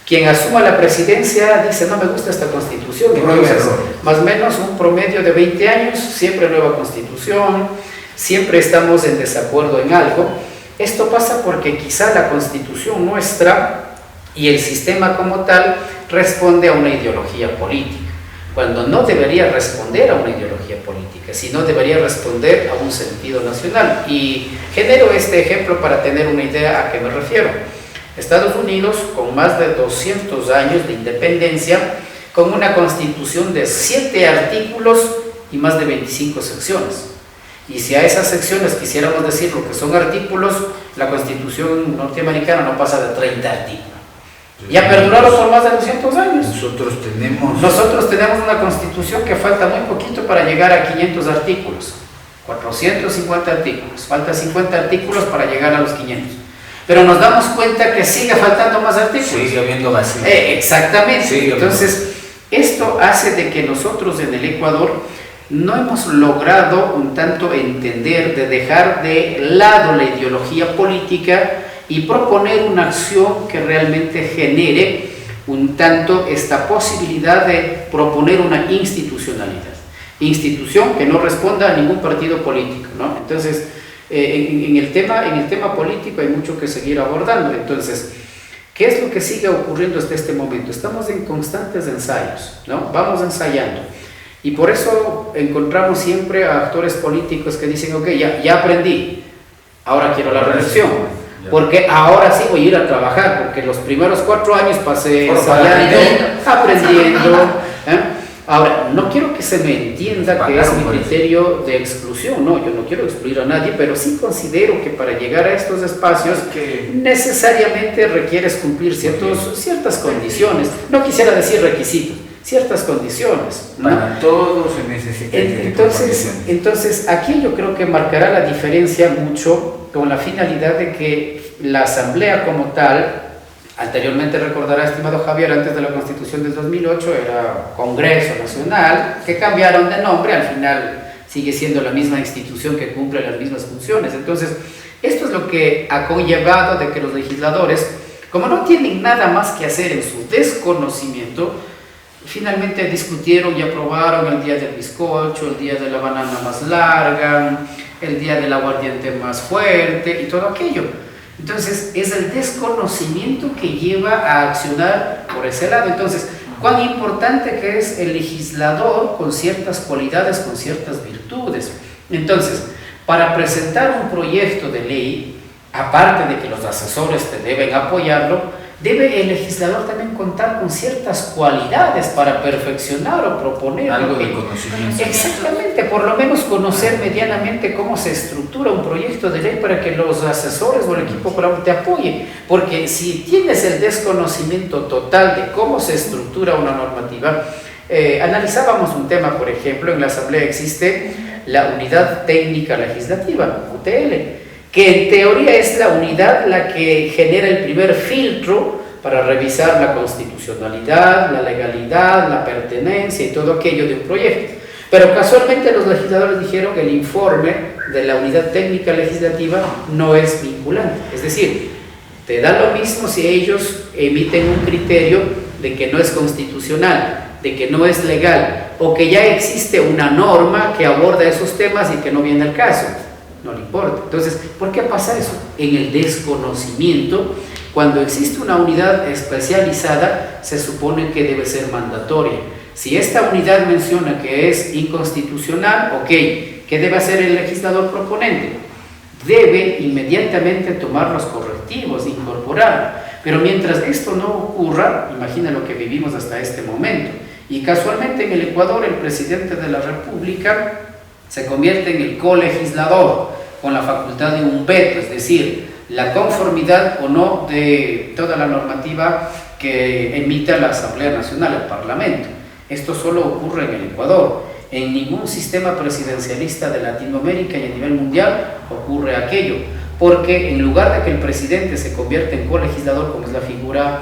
S3: Quien asuma la presidencia dice, no me gusta esta constitución, entonces, más o menos un promedio de 20 años, siempre nueva constitución, siempre estamos en desacuerdo en algo. Esto pasa porque quizá la constitución nuestra y el sistema como tal responde a una ideología política, cuando no debería responder a una ideología política, sino debería responder a un sentido nacional. Y genero este ejemplo para tener una idea a qué me refiero. Estados Unidos, con más de 200 años de independencia, con una constitución de 7 artículos y más de 25 secciones. Y si a esas secciones quisiéramos decir lo que son artículos, la constitución norteamericana no pasa de 30 artículos. Y ha perdurado por más de 200 años.
S2: Nosotros tenemos
S3: una constitución que falta muy poquito para llegar a 500 artículos. 450 artículos. Falta 50 artículos para llegar a los 500. Pero nos damos cuenta que sigue faltando más artículos.
S2: Sigue habiendo vacío.
S3: Exactamente.
S2: Sigue
S3: Entonces, esto hace de que nosotros en el Ecuador no hemos logrado un tanto entender, de dejar de lado la ideología política y proponer una acción que realmente genere un tanto esta posibilidad de proponer una institución que no responda a ningún partido político, ¿no? Entonces, en el tema político hay mucho que seguir abordando. Entonces, ¿qué es lo que sigue ocurriendo hasta este momento? Estamos en constantes ensayos, ¿no? Vamos ensayando. Y por eso encontramos siempre a actores políticos que dicen, ok, ya aprendí, ahora quiero la reelección, porque ahora sí voy a ir a trabajar, porque los primeros 4 años pasé ensayando, aprendiendo. Ahora, no quiero que se me entienda que es mi criterio de exclusión, no, yo no quiero excluir a nadie, pero sí considero que para llegar a estos espacios necesariamente requieres cumplir ciertas condiciones, no quisiera decir requisitos, ciertas condiciones, ¿no?
S2: Para todos se necesita.
S3: Entonces, aquí yo creo que marcará la diferencia mucho con la finalidad de que la Asamblea como tal, anteriormente recordará, estimado Javier, antes de la Constitución del 2008 era Congreso Nacional, que cambiaron de nombre, al final sigue siendo la misma institución que cumple las mismas funciones. Entonces, esto es lo que ha conllevado de que los legisladores, como no tienen nada más que hacer en su desconocimiento, finalmente discutieron y aprobaron el día del bizcocho, el día de la banana más larga, el día del aguardiente más fuerte y todo aquello. Entonces, es el desconocimiento que lleva a accionar por ese lado. Entonces, cuán importante que es el legislador con ciertas cualidades, con ciertas virtudes. Entonces, para presentar un proyecto de ley, aparte de que los asesores te deben apoyarlo, debe el legislador también contar con ciertas cualidades para perfeccionar o proponer
S2: algo de conocimiento.
S3: Exactamente, por lo menos conocer medianamente cómo se estructura un proyecto de ley para que los asesores o el equipo te apoyen, porque si tienes el desconocimiento total de cómo se estructura una normativa, analizábamos un tema, por ejemplo, en la Asamblea existe la Unidad Técnica Legislativa, UTL, que en teoría es la unidad la que genera el primer filtro para revisar la constitucionalidad, la legalidad, la pertenencia y todo aquello de un proyecto. Pero casualmente los legisladores dijeron que el informe de la Unidad Técnica Legislativa no es vinculante. Es decir, te da lo mismo si ellos emiten un criterio de que no es constitucional, de que no es legal, o que ya existe una norma que aborda esos temas y que no viene al caso. No le importa. Entonces, ¿por qué pasa eso? En el desconocimiento, cuando existe una unidad especializada, se supone que debe ser mandatoria. Si esta unidad menciona que es inconstitucional, ok, ¿qué debe hacer el legislador proponente? Debe inmediatamente tomar los correctivos, incorporar. Pero mientras esto no ocurra, imagina lo que vivimos hasta este momento. Y casualmente en el Ecuador, el presidente de la República se convierte en el colegislador con la facultad de un veto, es decir, la conformidad o no de toda la normativa que emita la Asamblea Nacional, el Parlamento. Esto solo ocurre en el Ecuador. En ningún sistema presidencialista de Latinoamérica y a nivel mundial ocurre aquello, porque en lugar de que el presidente se convierta en colegislador, como es la figura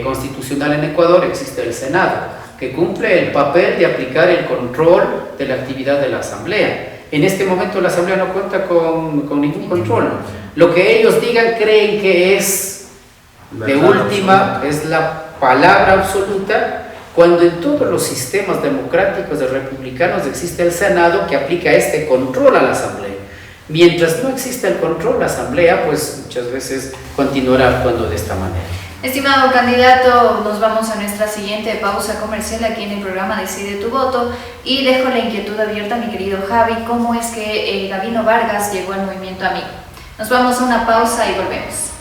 S3: constitucional en Ecuador, existe el Senado, que cumple el papel de aplicar el control de la actividad de la Asamblea. En este momento la Asamblea no cuenta con ningún control. Lo que ellos digan creen que es de última, es la palabra absoluta, cuando en todos los sistemas democráticos de republicanos existe el Senado que aplica este control a la Asamblea. Mientras no exista el control, la Asamblea pues muchas veces continuará actuando de esta manera.
S8: Estimado candidato, nos vamos a nuestra siguiente pausa comercial aquí en el programa Decide tu Voto y dejo la inquietud abierta, mi querido Javi, ¿cómo es que Gabino Vargas llegó al Movimiento Amigo? Nos vamos a una pausa y volvemos.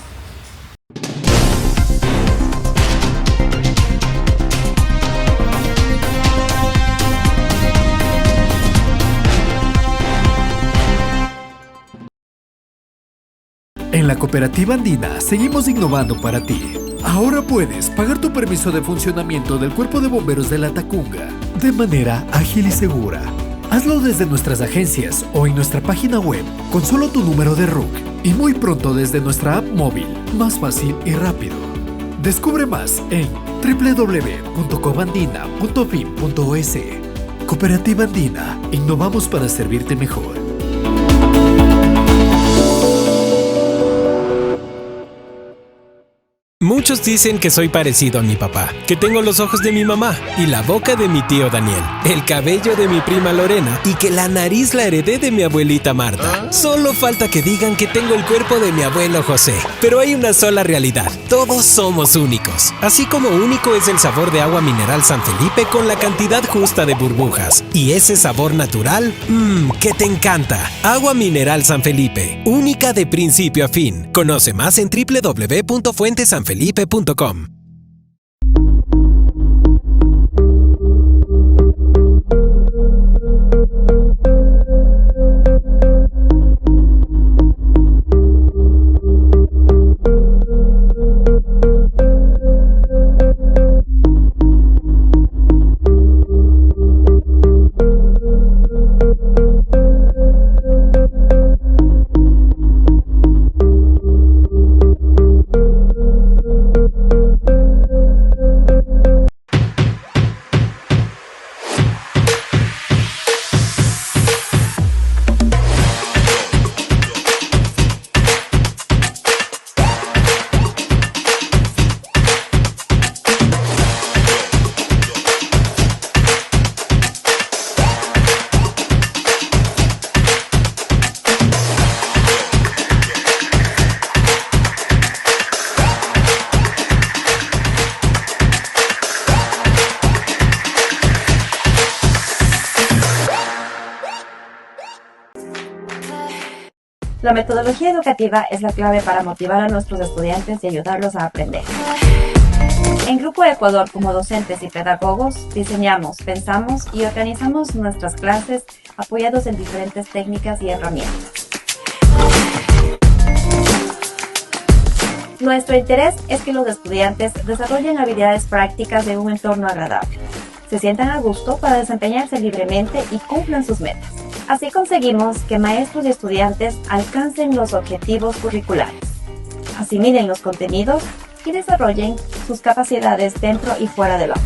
S4: En la Cooperativa Andina seguimos innovando para ti. Ahora puedes pagar tu permiso de funcionamiento del Cuerpo de Bomberos de la Tacunga de manera ágil y segura. Hazlo desde nuestras agencias o en nuestra página web con solo tu número de RUC y muy pronto desde nuestra app móvil, más fácil y rápido. Descubre más en www.cobandina.fin.es. Cooperativa Andina, innovamos para servirte mejor.
S5: Muchos dicen que soy parecido a mi papá, que tengo los ojos de mi mamá y la boca de mi tío Daniel, el cabello de mi prima Lorena y que la nariz la heredé de mi abuelita Marta. Solo falta que digan que tengo el cuerpo de mi abuelo José. Pero hay una sola realidad, todos somos únicos. Así como único es el sabor de agua mineral San Felipe con la cantidad justa de burbujas. Y ese sabor natural, que te encanta. Agua mineral San Felipe, única de principio a fin. Conoce más en www.fuentesanfelipe.com.
S6: La metodología educativa es la clave para motivar a nuestros estudiantes y ayudarlos a aprender. En Grupo Ecuador, como docentes y pedagogos, diseñamos, pensamos y organizamos nuestras clases apoyados en diferentes técnicas y herramientas. Nuestro interés es que los estudiantes desarrollen habilidades prácticas de un entorno agradable, se sientan a gusto para desempeñarse libremente y cumplan sus metas. Así conseguimos que maestros y estudiantes alcancen los objetivos curriculares, asimilen los contenidos y desarrollen sus capacidades dentro y fuera del aula.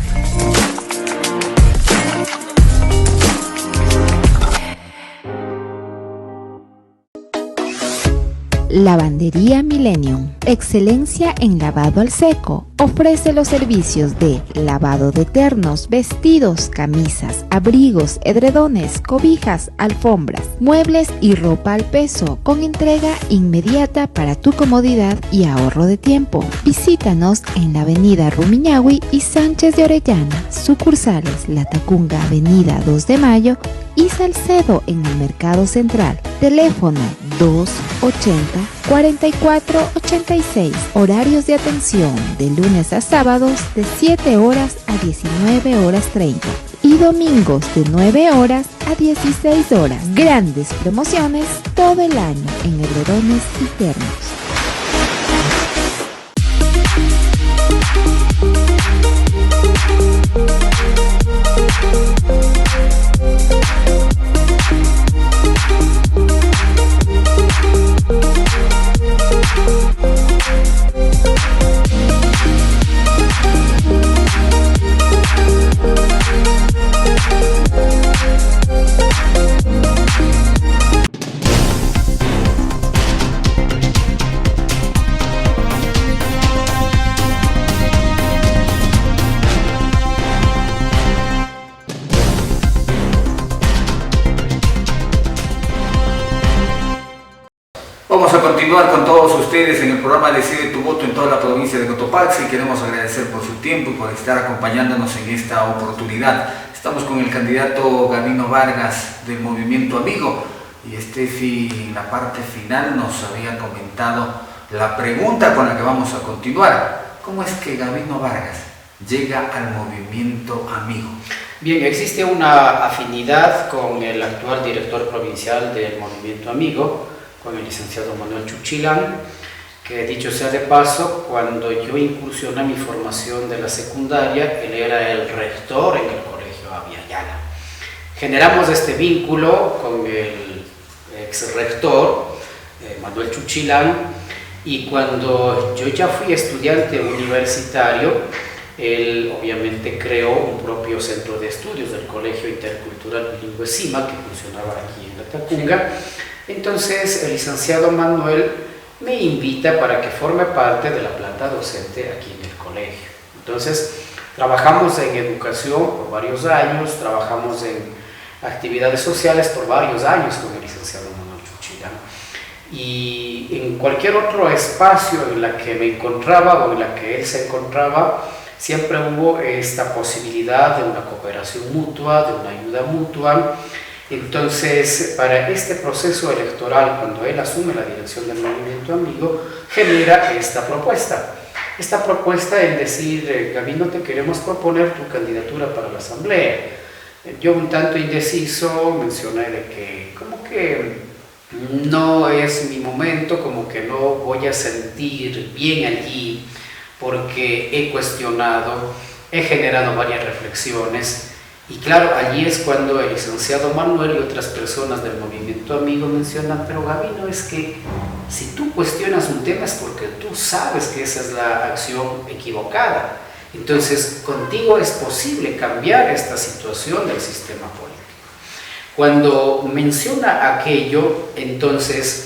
S7: Lavandería Millennium, excelencia en lavado al seco. Ofrece los servicios de lavado de ternos, vestidos, camisas, abrigos, edredones, cobijas, alfombras, muebles y ropa al peso, con entrega inmediata para tu comodidad y ahorro de tiempo. Visítanos en la avenida Rumiñahui y Sánchez de Orellana, sucursales La Tacunga, avenida 2 de Mayo y Salcedo en el Mercado Central. Teléfono 280-4486. Horarios de atención de lunes a sábados de 7 horas a 19 horas 30 y domingos de 9 horas a 16 horas. Grandes promociones todo el año en edredones y ternos.
S2: Vamos a continuar con todos ustedes en el programa Decide tu voto en toda la provincia de Cotopaxi. Queremos agradecer por su tiempo y por estar acompañándonos en esta oportunidad. Estamos con el candidato Gavino Vargas del Movimiento Amigo y Estefi en la parte final nos había comentado la pregunta con la que vamos a continuar. ¿Cómo es que Gavino Vargas llega al Movimiento Amigo?
S3: Bien, existe una afinidad con el actual director provincial del Movimiento Amigo, con el licenciado Manuel Chuchilán, que dicho sea de paso, cuando yo incursioné mi formación de la secundaria, él era el rector en el colegio Aviala. Generamos este vínculo con el ex rector Manuel Chuchilán, y cuando yo ya fui estudiante universitario, él obviamente creó un propio centro de estudios del Colegio Intercultural Bilingüe CIMA, que funcionaba aquí en la Tacunga. Entonces el licenciado Manuel me invita para que forme parte de la planta docente aquí en el colegio. Entonces trabajamos en educación por varios años, trabajamos en actividades sociales por varios años con el licenciado Manuel Chuchilán. Y en cualquier otro espacio en la que me encontraba o en la que él se encontraba, siempre hubo esta posibilidad de una cooperación mutua, de una ayuda mutua. Entonces, para este proceso electoral, cuando él asume la dirección del Movimiento Amigo, genera esta propuesta. Esta propuesta en decir, Gabino, te queremos proponer tu candidatura para la Asamblea. Yo un tanto indeciso mencioné de que como que no es mi momento, como que no voy a sentir bien allí, porque he cuestionado, he generado varias reflexiones. Y claro, allí es cuando el licenciado Manuel y otras personas del Movimiento Amigo mencionan, pero Gabino, es que si tú cuestionas un tema es porque tú sabes que esa es la acción equivocada. Entonces, contigo es posible cambiar esta situación del sistema político. Cuando menciona aquello, entonces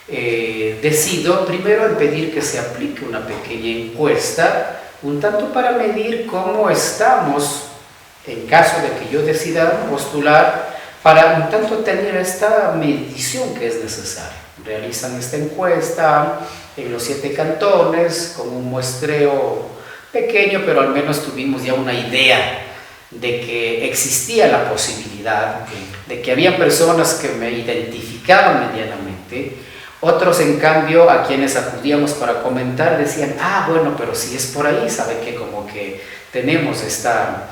S3: decido primero en pedir que se aplique una pequeña encuesta, un tanto para medir cómo estamos en caso de que yo decida postular, para un tanto tener esta medición que es necesaria. Realizan esta encuesta en los 7 cantones con un muestreo pequeño, pero al menos tuvimos ya una idea de que existía la posibilidad, de que había personas que me identificaban medianamente. Otros, en cambio, a quienes acudíamos para comentar decían, bueno, pero si es por ahí, sabe que como que tenemos esta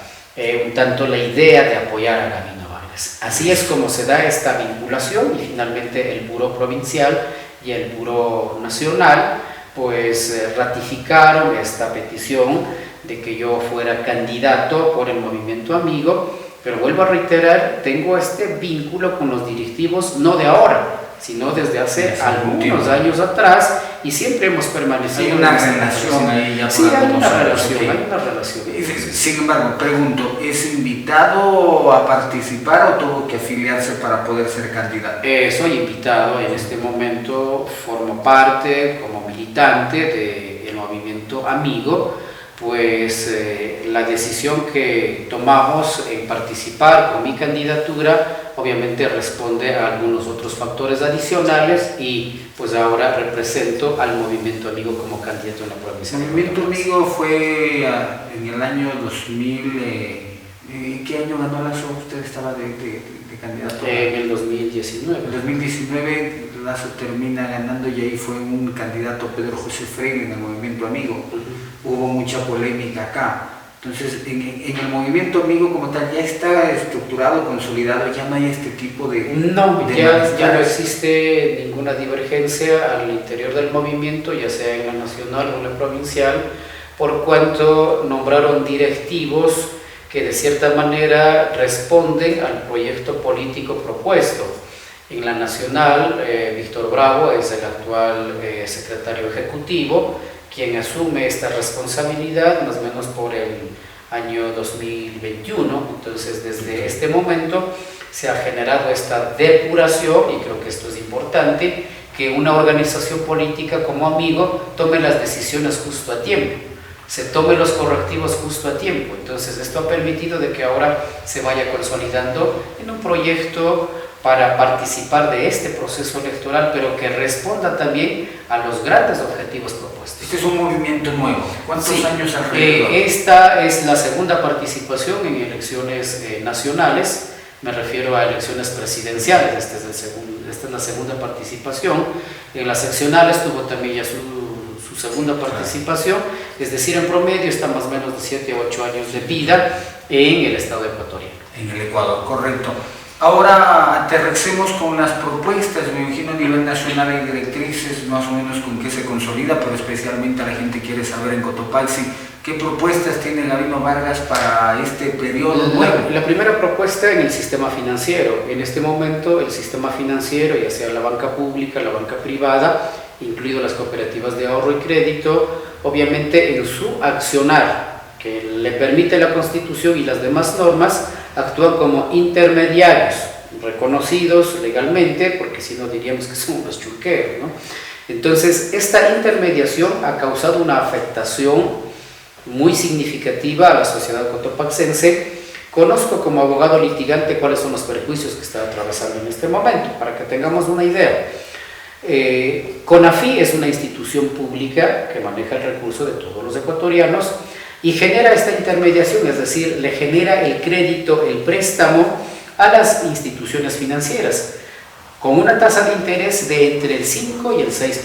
S3: un tanto la idea de apoyar a Gabino Vargas. Así es como se da esta vinculación, y finalmente el Buró Provincial y el Buró Nacional pues ratificaron esta petición de que yo fuera candidato por el Movimiento Amigo. Pero vuelvo a reiterar, tengo este vínculo con los directivos no de ahora, sino desde hace algunos años atrás, y siempre hemos permanecido.
S2: Hay una relación ahí ya.
S3: Sí, hay una relación.
S2: Sin embargo, pregunto, ¿es invitado a participar o tuvo que afiliarse para poder ser candidato?
S3: Soy invitado, en este momento formo parte como militante del Movimiento Amigo. Pues la decisión que tomamos en participar con mi candidatura obviamente responde a algunos otros factores adicionales, y pues ahora represento al Movimiento Amigo como candidato en la provincia.
S2: El Movimiento Amigo fue en el año 2000, ¿en qué año ganó Lazo? ¿Usted estaba de candidato?
S3: En el 2019. En
S2: el 2019 Lazo termina ganando, y ahí fue un candidato, Pedro José Freire, en el Movimiento Amigo. Hubo mucha polémica acá. Entonces, en el Movimiento Amigo como tal, ¿ya está estructurado, consolidado, ya no hay este tipo de...
S3: No, ya no existe ninguna divergencia al interior del movimiento, ya sea en la nacional o en la provincial, por cuanto nombraron directivos que de cierta manera responden al proyecto político propuesto. En la nacional, Víctor Bravo es el actual secretario ejecutivo, quien asume esta responsabilidad más o menos por el año 2021. Entonces, desde este momento se ha generado esta depuración, y creo que esto es importante, que una organización política como Amigo tome las decisiones justo a tiempo, se tome los correctivos justo a tiempo. Entonces, esto ha permitido de que ahora se vaya consolidando en un proyecto para participar de este proceso electoral, pero que responda también a los grandes objetivos propuestos.
S2: Este es un movimiento nuevo. ¿Cuántos años alrededor?
S3: Esta es la segunda participación en elecciones nacionales, me refiero a elecciones presidenciales. Esta es la segunda participación. En las seccionales tuvo también ya su segunda participación, es decir, en promedio está más o menos de 7 a 8 años de vida en el estado ecuatoriano.
S2: En el Ecuador, correcto. Ahora aterricemos con las propuestas. Me imagino a nivel nacional hay directrices más o menos con qué se consolida, pero especialmente la gente quiere saber en Cotopaxi qué propuestas tiene Gabino Vargas para este periodo nuevo.
S3: La primera propuesta en el sistema financiero. En este momento el sistema financiero, ya sea la banca pública, la banca privada, incluido las cooperativas de ahorro y crédito, obviamente en su accionar que le permite la Constitución y las demás normas, actúan como intermediarios reconocidos legalmente, porque si no diríamos que son unos churqueros, ¿no? Entonces, esta intermediación ha causado una afectación muy significativa a la sociedad cotopaxense. Conozco como abogado litigante cuáles son los perjuicios que está atravesando en este momento, para que tengamos una idea. CONAFI es una institución pública que maneja el recurso de todos los ecuatorianos y genera esta intermediación, es decir, le genera el crédito, el préstamo a las instituciones financieras con una tasa de interés de entre el 5 y el 6%.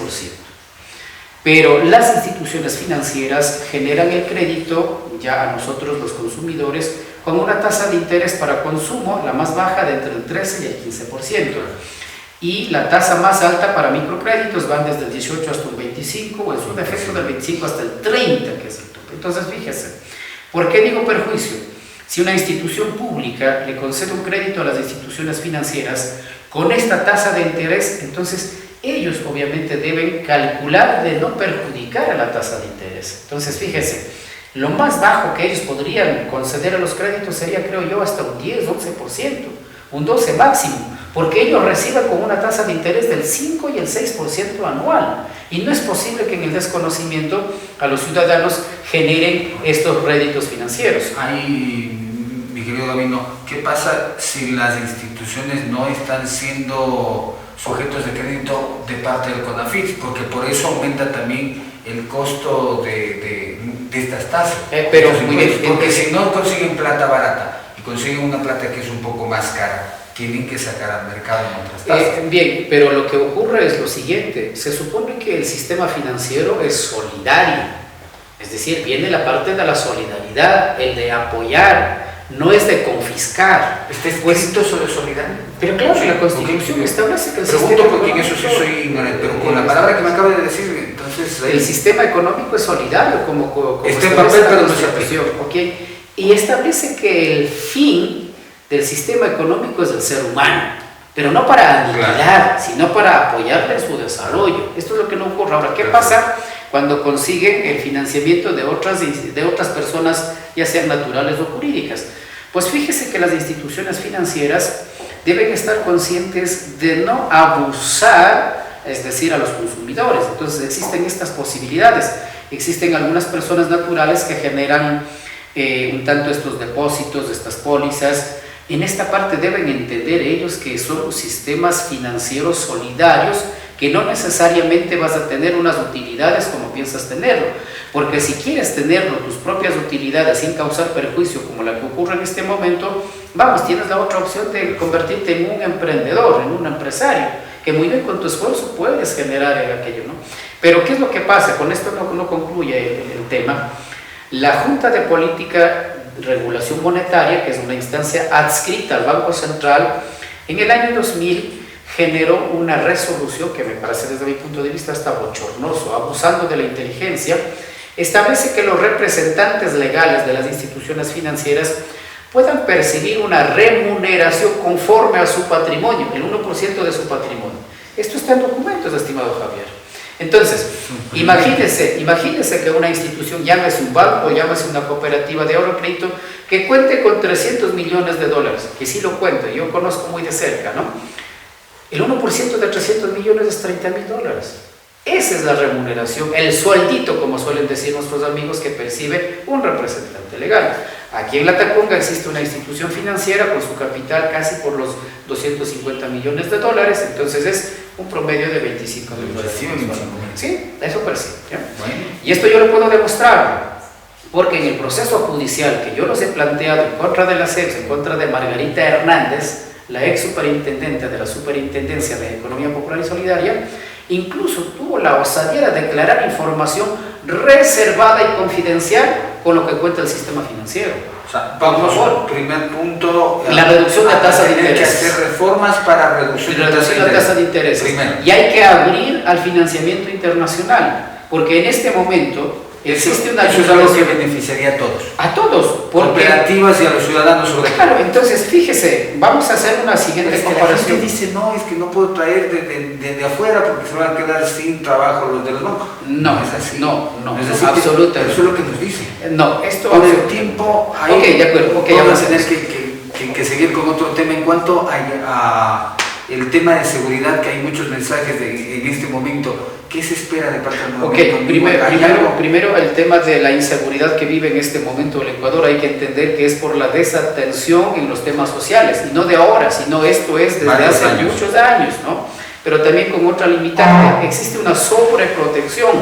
S3: Pero las instituciones financieras generan el crédito ya a nosotros los consumidores con una tasa de interés para consumo, la más baja, de entre el 13 y el 15%. Y la tasa más alta para microcréditos van desde el 18 hasta un 25, o en su defecto del 25 hasta el 30, que es el tope. Entonces, fíjese, ¿por qué digo perjuicio? Si una institución pública le concede un crédito a las instituciones financieras con esta tasa de interés, entonces ellos obviamente deben calcular de no perjudicar a la tasa de interés. Entonces, fíjese, lo más bajo que ellos podrían conceder a los créditos sería, creo yo, hasta un 10, 11%, un 12% máximo, porque ellos reciban con una tasa de interés del 5 y el 6% anual. Y no es posible que en el desconocimiento a los ciudadanos generen estos réditos financieros.
S2: Ahí, mi querido Gabino, ¿qué pasa si las instituciones no están siendo sujetos de crédito de parte del CONAFIT? Porque por eso aumenta también el costo de estas tasas.
S3: Pero muy bien,
S2: porque si no consiguen plata barata y consiguen una plata que es un poco más cara, tienen que sacar al mercado en otras tasas.
S3: Bien, pero lo que ocurre es lo siguiente: se supone que el sistema financiero es solidario, es decir, viene la parte de la solidaridad, el de apoyar, no es de confiscar.
S2: ¿Está escrito sobre solidario?
S3: Pero claro,
S2: Sí,
S3: la Constitución establece que el
S2: pregunto
S3: sistema
S2: porque en eso sí soy ignorante, pero con la palabra que me acaba de decir, entonces...
S3: El sistema económico es solidario, como
S2: está en papel, pero no se
S3: aplica. ¿Okay? Y establece que el fin del sistema económico es el ser humano, pero no para aniquilar, sino para apoyarle en su desarrollo. Esto es lo que no ocurre. Ahora, ¿qué pasa cuando consiguen el financiamiento de otras personas, ya sean naturales o jurídicas? Pues fíjese que las instituciones financieras deben estar conscientes de no abusar, es decir, a los consumidores. Entonces existen estas posibilidades. Existen algunas personas naturales que generan un tanto estos depósitos, estas pólizas. En esta parte deben entender ellos que son sistemas financieros solidarios, que no necesariamente vas a tener unas utilidades como piensas tenerlo, porque si quieres tenerlo, tus propias utilidades sin causar perjuicio como la que ocurre en este momento, vamos, tienes la otra opción de convertirte en un emprendedor, en un empresario, que muy bien con tu esfuerzo puedes generar aquello, ¿no? Pero ¿qué es lo que pasa? Con esto no concluye el tema. La Junta de Política Regulación Monetaria, que es una instancia adscrita al Banco Central, en el año 2000 generó una resolución que me parece desde mi punto de vista hasta bochornoso, abusando de la inteligencia. Establece que los representantes legales de las instituciones financieras puedan percibir una remuneración conforme a su patrimonio, el 1% de su patrimonio. Esto está en documentos, estimado Javier. Entonces, imagínese que una institución, llámese un banco, llámese una cooperativa de ahorro y crédito, que cuente con 300 millones de dólares, que sí lo cuento, yo conozco muy de cerca, ¿no? El 1% de 300 millones es 30 mil dólares. Esa es la remuneración, el sueldito, como suelen decir nuestros amigos, que percibe un representante legal. Aquí en La Tacunga existe una institución financiera con su capital casi por los 250 millones de dólares, entonces es un promedio de 25 mil dólares. Sí, eso percibe. Bueno. Y esto yo lo puedo demostrar, porque en el proceso judicial que yo los he planteado en contra de la CEPS, en contra de Margarita Hernández, la ex superintendente de la Superintendencia de Economía Popular y Solidaria, incluso tuvo la osadía de declarar información reservada y confidencial con lo que cuenta el sistema financiero.
S2: O sea, vamos al primer punto,
S3: la reducción de tasa de interés.
S2: Hay que hacer reformas para reducir la
S3: tasa de interés. Y hay que abrir al financiamiento internacional, porque en este momento existe una...
S2: Eso es algo que beneficiaría a todos.
S3: A todos.
S2: Cooperativas y a los ciudadanos sobre todo.
S3: Claro, entonces fíjese, vamos a hacer una siguiente comparación.
S2: La gente dice, no, es que no puedo traer de afuera porque se van a quedar sin trabajo los de los bancos.
S3: No, es así. No, absolutamente.
S2: Eso es lo que nos dice.
S3: No, esto...
S2: Con el tiempo...
S3: Ok, de acuerdo.
S2: Vamos a tener que seguir con otro tema en cuanto a el tema de seguridad, que hay muchos mensajes en este momento. ¿Qué se espera de parte del gobierno?
S3: Ok, primero el tema de la inseguridad que vive en este momento el Ecuador. Hay que entender que es por la desatención en los temas sociales, y no de ahora, sino esto es desde hace muchos años, ¿no? Pero también con otra limitante, existe una sobreprotección.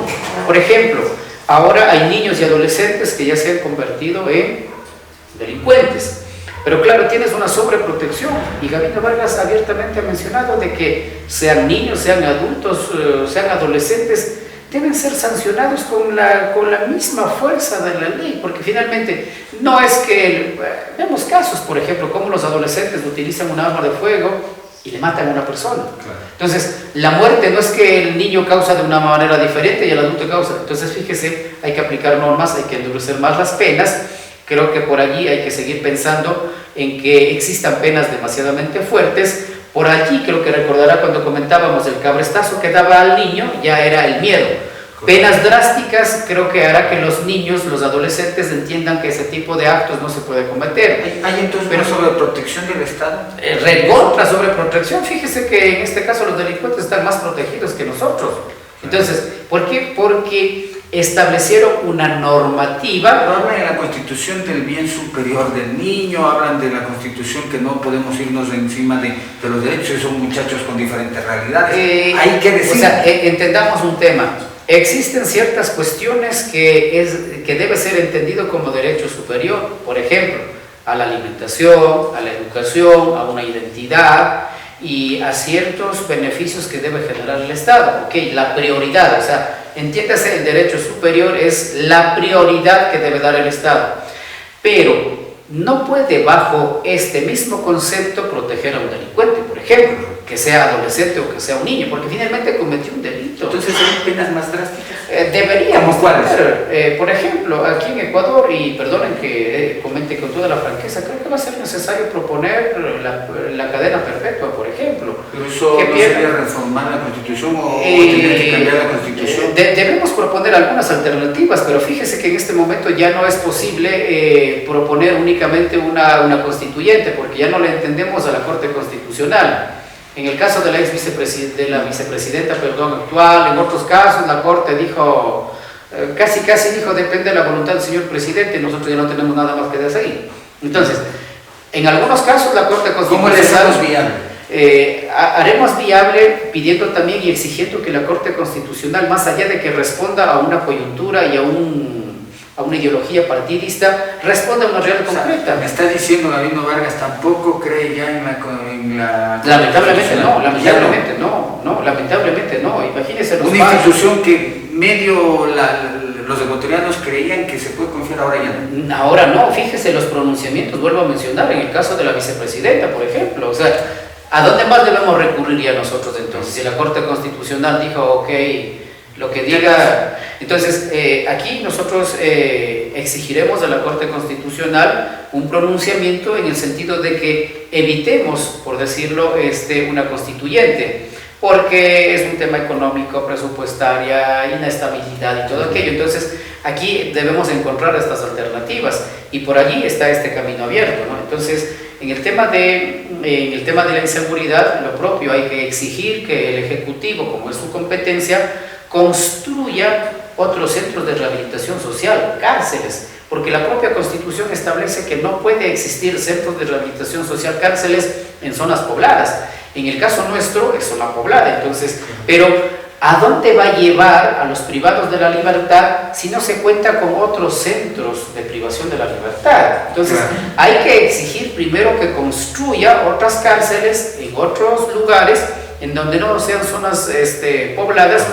S3: Por ejemplo, ahora hay niños y adolescentes que ya se han convertido en delincuentes. Pero claro, tienes una sobreprotección, y Gavino Vargas abiertamente ha mencionado de que sean niños, sean adultos, sean adolescentes, deben ser sancionados con la misma fuerza de la ley, porque finalmente no es que... Vemos casos, por ejemplo, como los adolescentes utilizan un arma de fuego y le matan a una persona. Claro. Entonces, la muerte no es que el niño causa de una manera diferente y el adulto causa. Entonces, fíjese, hay que aplicar normas, hay que endurecer más las penas. Creo que por allí hay que seguir pensando en que existan penas demasiadamente fuertes. Por allí creo que recordará cuando comentábamos el cabrestazo que daba al niño, ya era el miedo. Penas drásticas creo que hará que los niños, los adolescentes entiendan que ese tipo de actos no se puede cometer.
S2: ¿Hay entonces una sobreprotección del Estado?
S3: Contra sobreprotección. Fíjese que en este caso los delincuentes están más protegidos que nosotros. Entonces, ¿por qué? Porque establecieron una normativa.
S2: Pero hablan de la constitución del bien superior del niño, hablan de la constitución que no podemos irnos encima de los derechos, son muchachos con diferentes realidades. Hay que decir...
S3: O sea, entendamos un tema. Existen ciertas cuestiones que debe ser entendido como derecho superior, por ejemplo, a la alimentación, a la educación, a una identidad y a ciertos beneficios que debe generar el Estado. Ok, la prioridad, o sea, entiéndase, el derecho superior es la prioridad que debe dar el Estado, pero no puede bajo este mismo concepto proteger a un delincuente, por ejemplo, que sea adolescente o que sea un niño, porque finalmente cometió un delito.
S2: Entonces, ¿hay penas más drásticas?
S3: Deberíamos.
S2: ¿Cómo cuáles?
S3: Por ejemplo, aquí en Ecuador, y perdonen que comente con toda la franqueza, creo que va a ser necesario proponer la cadena perpetua, por ejemplo.
S2: ¿Pero eso no sería reformar la Constitución o tener que cambiar la Constitución?
S3: Debemos proponer algunas alternativas, pero fíjese que en este momento ya no es posible proponer únicamente una constituyente, porque ya no le entendemos a la Corte Constitucional. En el caso de la vicepresidenta actual, en otros casos la Corte dijo, casi dijo, depende de la voluntad del señor presidente, y nosotros ya no tenemos nada más que decir. Entonces, en algunos casos la Corte Constitucional...
S2: ¿Cómo le hacemos viable?
S3: Haremos viable pidiendo también y exigiendo que la Corte Constitucional, más allá de que responda a una coyuntura y a una ideología partidista, responda a una realidad concreta.
S2: Me está diciendo Gavino Vargas, tampoco cree ya en la
S3: lamentablemente no. Imagínense los
S2: una institución que medio los ecuatorianos creían que se puede confiar, ahora ya no.
S3: Ahora no, fíjese los pronunciamientos, vuelvo a mencionar, en el caso de la vicepresidenta, por ejemplo, o sea, ¿a dónde más debemos recurrir ya nosotros entonces? Si la Corte Constitucional dijo, ok, lo que diga... Entonces, aquí nosotros exigiremos a la Corte Constitucional un pronunciamiento en el sentido de que evitemos, por decirlo, una constituyente, porque es un tema económico, presupuestaria, inestabilidad y todo aquello. Entonces, aquí debemos encontrar estas alternativas y por allí está este camino abierto, ¿no? Entonces, en el tema de la inseguridad, lo propio, hay que exigir que el Ejecutivo, como es su competencia, construya otros centros de rehabilitación social, cárceles, porque la propia Constitución establece que no puede existir centros de rehabilitación social, cárceles en zonas pobladas. En el caso nuestro es zona poblada, entonces, pero ¿a dónde va a llevar a los privados de la libertad si no se cuenta con otros centros de privación de la libertad? Entonces, hay que exigir primero que construya otras cárceles en otros lugares en donde no sean zonas pobladas,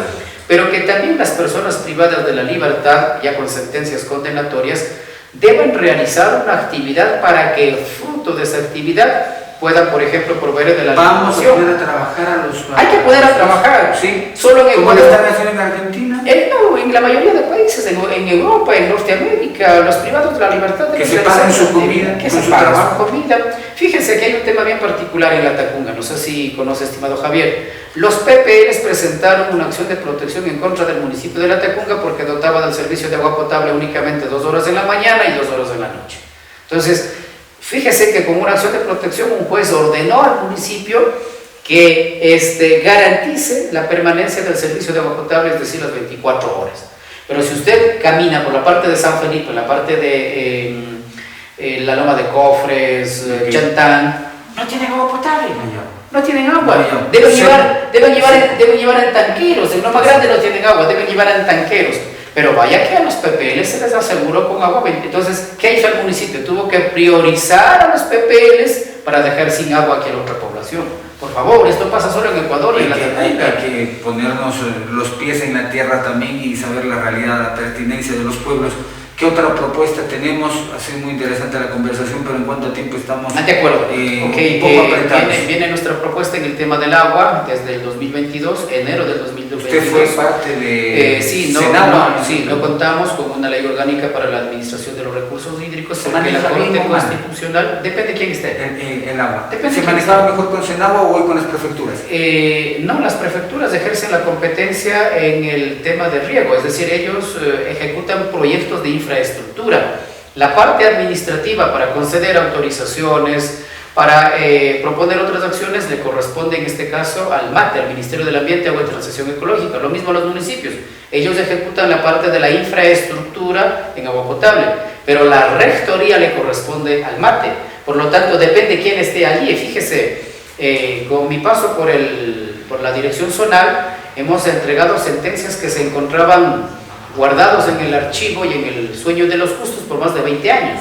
S3: pero que también las personas privadas de la libertad, ya con sentencias condenatorias, deben realizar una actividad para que fruto de esa actividad puedan, por ejemplo, proveer de la
S2: Vamos a
S3: alimentación.
S2: poder trabajar a los...
S3: Hay que poder trabajar,
S2: sí.
S3: Solo en
S2: ¿Cómo lo
S3: Ecuador.
S2: están haciendo en Argentina?
S3: No, en la mayoría de países, en Europa, en Norteamérica, los privados de la libertad
S2: que se paguen su comida,
S3: que se paguen su comida. Fíjense que hay un tema bien particular en la Tacunga, no sé si conoce, estimado Javier. Los PPLs presentaron una acción de protección en contra del municipio de la Tacunga porque dotaba del servicio de agua potable únicamente 2 horas en la mañana y 2 horas en la noche. Entonces, fíjese que con una acción de protección un juez ordenó al municipio que garantice la permanencia del servicio de agua potable, es decir, las 24 horas. Pero si usted camina por la parte de San Felipe, la parte de la Loma de Cofres, Chantán, no tienen agua potable. No tienen agua. Deben llevar en tanqueros. En Loma Grande no tienen agua, deben llevar en tanqueros. Pero vaya que a los PPLs se les aseguró con agua. Entonces, ¿qué hizo el municipio? Tuvo que priorizar a los PPLs para dejar sin agua aquí a la otra población. Por favor, esto pasa solo en Ecuador.
S2: Hay que ponernos los pies en la tierra también y saber la realidad, la pertinencia de los pueblos. ¿Qué otra propuesta tenemos? Ha sido muy interesante la conversación, pero ¿en cuánto tiempo estamos?
S3: De acuerdo.
S2: Un poco apretados.
S3: Viene nuestra propuesta en el tema del agua desde el 2022, enero del 2022.
S2: ¿Usted fue parte de
S3: Senado? No contamos con una ley orgánica para la administración de los recursos hídricos, porque la Corte Constitucional, depende de quién esté.
S2: El agua. ¿Se manejaba mejor con Senado o hoy con las prefecturas?
S3: No, las prefecturas ejercen la competencia en el tema de riego, es decir, ellos ejecutan proyectos de infraestructura. La parte administrativa para conceder autorizaciones, para proponer otras acciones, le corresponde en este caso al MATE, al Ministerio del Ambiente, Agua y Transición Ecológica. Lo mismo a los municipios. Ellos ejecutan la parte de la infraestructura en agua potable, pero la rectoría le corresponde al MATE. Por lo tanto, depende quién esté allí. Fíjese, con mi paso por la dirección zonal, hemos entregado sentencias que se encontraban guardados en el archivo y en el sueño de los justos por más de 20 años.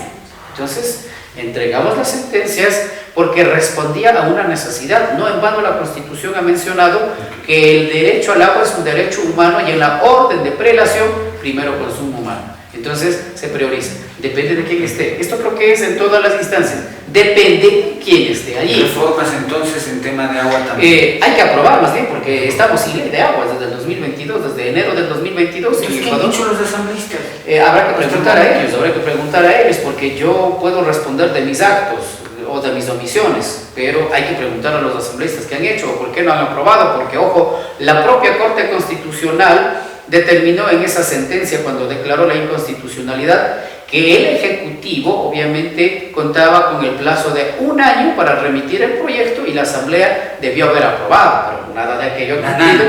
S3: Entonces, entregamos las sentencias porque respondía a una necesidad. No en vano la Constitución ha mencionado que el derecho al agua es un derecho humano y en la orden de prelación, primero consumo humano. Entonces, se prioriza. Depende de quién esté. Esto creo que es en todas las instancias. Depende de quién esté allí.
S2: ¿Reformas entonces en tema de agua también?
S3: Hay que aprobar más bien porque estamos sin ley de agua desde el 2022, desde enero del 2022.
S2: ¿Qué han dicho los asambleístas?
S3: Habrá que preguntar a ellos, porque yo puedo responder de mis actos o de mis omisiones, pero hay que preguntar a los asambleístas qué han hecho o por qué no han aprobado, porque ojo, la propia Corte Constitucional determinó en esa sentencia cuando declaró la inconstitucionalidad que el Ejecutivo obviamente contaba con el plazo de 1 año para remitir el proyecto y la Asamblea debió haber aprobado, pero nada de aquello cumplido.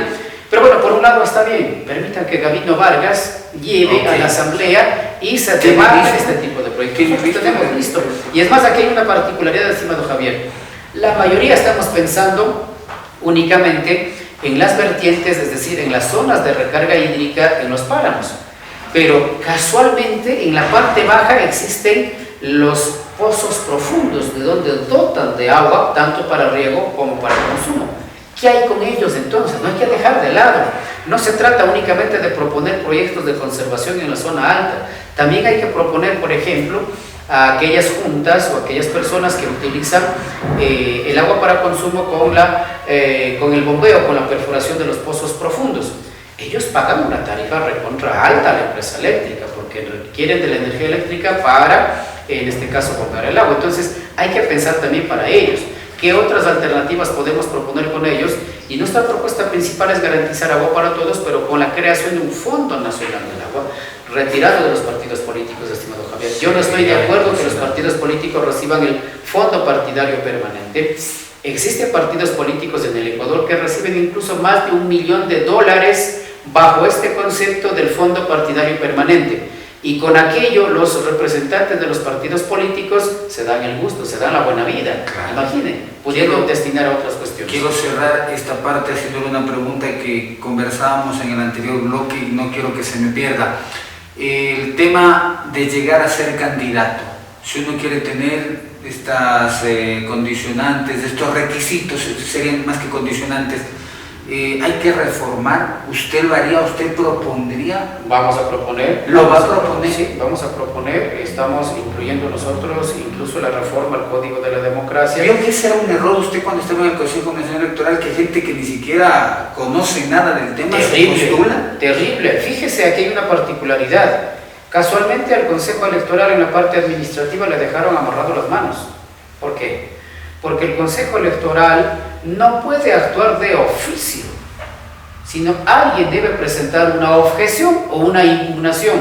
S3: Pero bueno, por un lado está bien, permitan que Gabino Vargas lleve a la Asamblea y se debate este tipo de proyectos. Lo tenemos listo. Y es más, aquí hay una particularidad, estimado Javier. La mayoría estamos pensando únicamente en las vertientes, es decir, en las zonas de recarga hídrica en los páramos. Pero casualmente en la parte baja existen los pozos profundos, de donde dotan de agua tanto para riego como para consumo. ¿Qué hay con ellos entonces? No hay que dejar de lado. No se trata únicamente de proponer proyectos de conservación en la zona alta. También hay que proponer, por ejemplo, a aquellas juntas o aquellas personas que utilizan el agua para consumo con el bombeo, con la perforación de los pozos profundos. Ellos pagan una tarifa recontra alta a la empresa eléctrica porque requieren de la energía eléctrica para, en este caso, bombear el agua. Entonces hay que pensar también para ellos qué otras alternativas podemos proponer con ellos, y nuestra propuesta principal es garantizar agua para todos, pero con la creación de un Fondo Nacional del Agua retirado de los partidos políticos, estimado Javier. Yo no estoy de acuerdo que los partidos políticos reciban el fondo partidario permanente. Existen partidos políticos en el Ecuador que reciben incluso más de $1 millón bajo este concepto del fondo partidario permanente, y con aquello los representantes de los partidos políticos se dan el gusto, se dan la buena vida. Claro. Imaginen, pudiendo destinar a otras cuestiones.
S2: Quiero cerrar esta parte haciéndole una pregunta que conversábamos en el anterior bloque y no quiero que se me pierda. El tema de llegar a ser candidato. Si uno quiere tener estas condicionantes, estos requisitos, serían más que condicionantes, hay que reformar? ¿Usted lo haría? ¿Usted propondría?
S3: Vamos a proponer.
S2: ¿Lo va a proponer?
S3: Sí, vamos a proponer. Estamos incluyendo nosotros incluso la reforma al Código de la Democracia.
S2: ¿Vio que ese era un error usted cuando estaba en el Consejo Nacional Electoral, que gente que ni siquiera conoce nada del tema se postula?
S3: Terrible. Fíjese, aquí hay una particularidad. Casualmente al Consejo Electoral en la parte administrativa le dejaron amarrado las manos. ¿Por qué? Porque el Consejo Electoral no puede actuar de oficio, sino alguien debe presentar una objeción o una impugnación.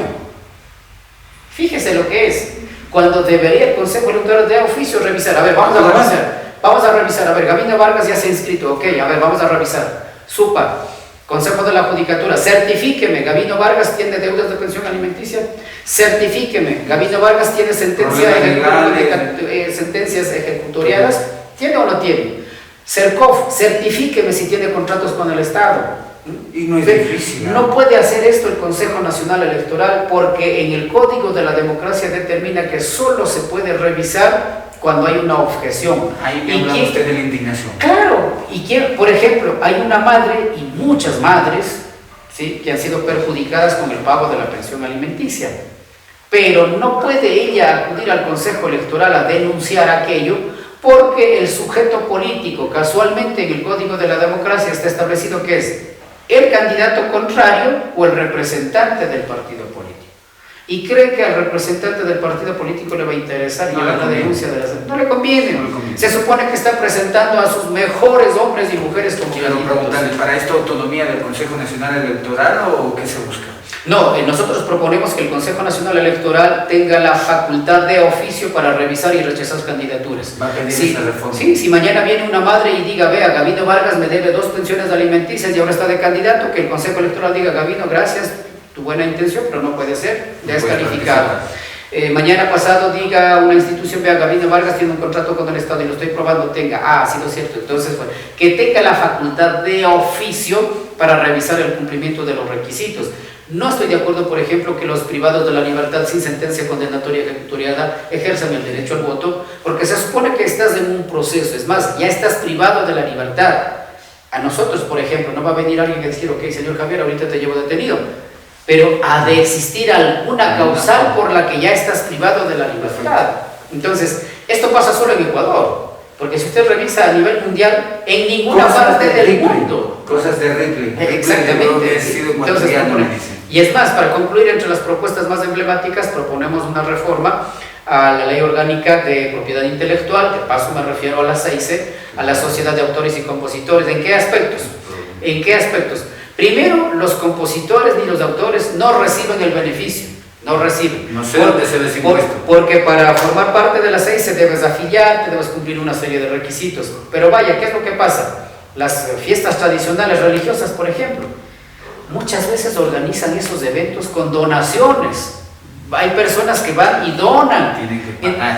S3: Fíjese lo que es, cuando debería el Consejo Electoral de oficio revisar. A ver, vamos a revisar. A ver, Gabino Vargas ya se ha inscrito, ok, a ver, vamos a revisar. SUPA, Consejo de la Judicatura, certifíqueme, Gabino Vargas tiene deudas de pensión alimenticia, certifíqueme, Gabino Vargas tiene sentencias ejecutoriadas, ¿tiene o no tiene? CERCOF, certifíqueme si tiene contratos con el Estado.
S2: Y no es difícil.
S3: No puede hacer esto el Consejo Nacional Electoral porque en el Código de la Democracia determina que solo se puede revisar cuando hay una objeción.
S2: Ahí me habla usted de la indignación.
S3: Claro, por ejemplo, hay una madre y muchas madres, ¿sí?, que han sido perjudicadas con el pago de la pensión alimenticia, pero no puede ella acudir al Consejo Electoral a denunciar aquello porque el sujeto político, casualmente en el Código de la Democracia está establecido que es el candidato contrario o el representante del partido político. Y cree que al representante del partido político le va a interesar llevar la denuncia de las... No le conviene. Se supone que está presentando a sus mejores hombres y mujeres como
S2: candidatos. Quiero preguntarle, ¿para esta autonomía del Consejo Nacional Electoral o qué se busca?
S3: No, nosotros proponemos que el Consejo Nacional Electoral tenga la facultad de oficio para revisar y rechazar candidaturas.
S2: ¿Va a pedir esa reforma?
S3: Sí, si mañana viene una madre y diga, vea, Gabino Vargas me debe 2 pensiones alimenticias y ahora está de candidato, que el Consejo Electoral diga, Gabino, gracias, tu buena intención, pero no puede ser, descalificado. Mañana pasado diga una institución, vea, Gabino Vargas tiene un contrato con el Estado y lo estoy probando, ha sido cierto. Entonces, bueno, que tenga la facultad de oficio para revisar el cumplimiento de los requisitos. No estoy de acuerdo, por ejemplo, que los privados de la libertad sin sentencia condenatoria ejecutoriada ejerzan el derecho al voto, porque se supone que estás en un proceso, es más, ya estás privado de la libertad. A nosotros, por ejemplo, no va a venir alguien que decir, ok, señor Javier, ahorita te llevo detenido, pero ha de existir alguna causal por la que ya estás privado de la libertad. Entonces, esto pasa solo en Ecuador, porque si usted revisa a nivel mundial, en ninguna parte del mundo.
S2: Cosas de Ripley.
S3: Exactamente. Entonces, y es más, para concluir, entre las propuestas más emblemáticas, proponemos una reforma a la Ley Orgánica de Propiedad Intelectual, de paso me refiero a la SAICE, a la Sociedad de Autores y Compositores. ¿En qué aspectos? ¿En qué aspectos? Primero, los compositores ni los autores no reciben el beneficio, no reciben.
S2: No sé dónde se les impuesto.
S3: Porque para formar parte de la SAICE debes afiliarte, debes cumplir una serie de requisitos. Pero vaya, ¿qué es lo que pasa? Las fiestas tradicionales religiosas, por ejemplo, muchas veces organizan esos eventos con donaciones. Hay personas que van y donan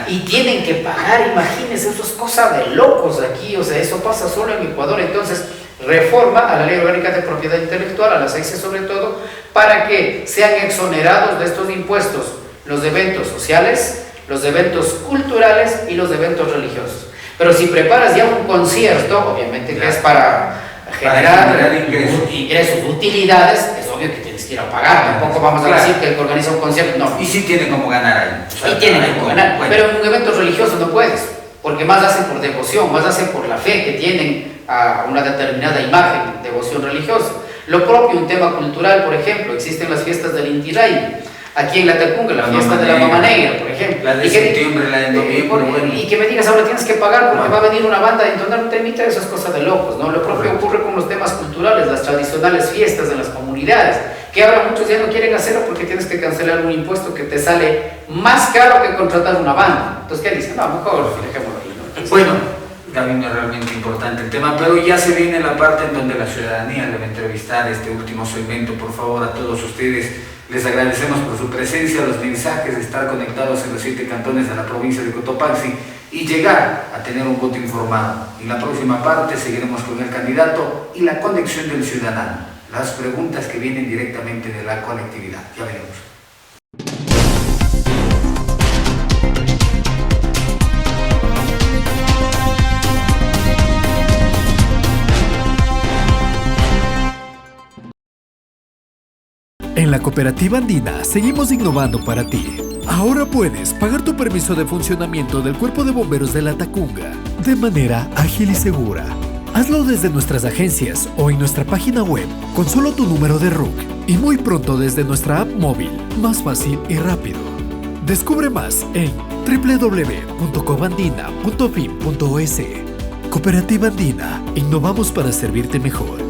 S3: y tienen que pagar. Imagínense, eso es cosa de locos aquí, o sea, eso pasa solo en Ecuador. Entonces, reforma a la Ley Orgánica de Propiedad Intelectual, a la SAICE sobre todo, para que sean exonerados de estos impuestos los eventos sociales, los eventos culturales y los eventos religiosos. Pero si preparas ya un concierto, obviamente que es para generar ingresos, utilidades, es obvio que tienes que ir a pagar. Tampoco vamos a decir que el que organiza un concierto, no.
S2: Y sí tienen como ganar ahí.
S3: O sea, y tienen como ganar, bueno. Pero en un evento religioso no puedes, porque más hacen por devoción, más hacen por la fe que tienen a una determinada imagen, devoción religiosa. Lo propio, un tema cultural, por ejemplo, existen las fiestas del Inti Raymi. Aquí en la Tacunga, la fiesta de la Mama Negra, por ejemplo.
S2: La de septiembre, la de noviembre.
S3: Y que me digas, ahora tienes que pagar porque va a venir una banda a entonar un temita, esas cosas de locos, ¿no? Lo propio ocurre con los temas culturales, las tradicionales fiestas de las comunidades, que ahora muchos ya no quieren hacerlo porque tienes que cancelar un impuesto que te sale más caro que contratar una banda. Entonces, ¿qué dicen? No, mejor dejémoslo ahí, ¿no? Entonces,
S2: bueno, Gabino, es realmente importante el tema, pero ya se viene la parte en donde la ciudadanía le va a entrevistar este último segmento. Por favor, a todos ustedes les agradecemos por su presencia, los mensajes de estar conectados en los 7 cantones de la provincia de Cotopaxi y llegar a tener un voto informado. En la próxima parte seguiremos con el candidato y la conexión del ciudadano, las preguntas que vienen directamente de la colectividad. Ya veremos.
S4: En la Cooperativa Andina seguimos innovando para ti. Ahora puedes pagar tu permiso de funcionamiento del Cuerpo de Bomberos de la Tacunga de manera ágil y segura. Hazlo desde nuestras agencias o en nuestra página web con solo tu número de RUC y muy pronto desde nuestra app móvil, más fácil y rápido. Descubre más en www.cobandina.fin.es. Cooperativa Andina, innovamos para servirte mejor.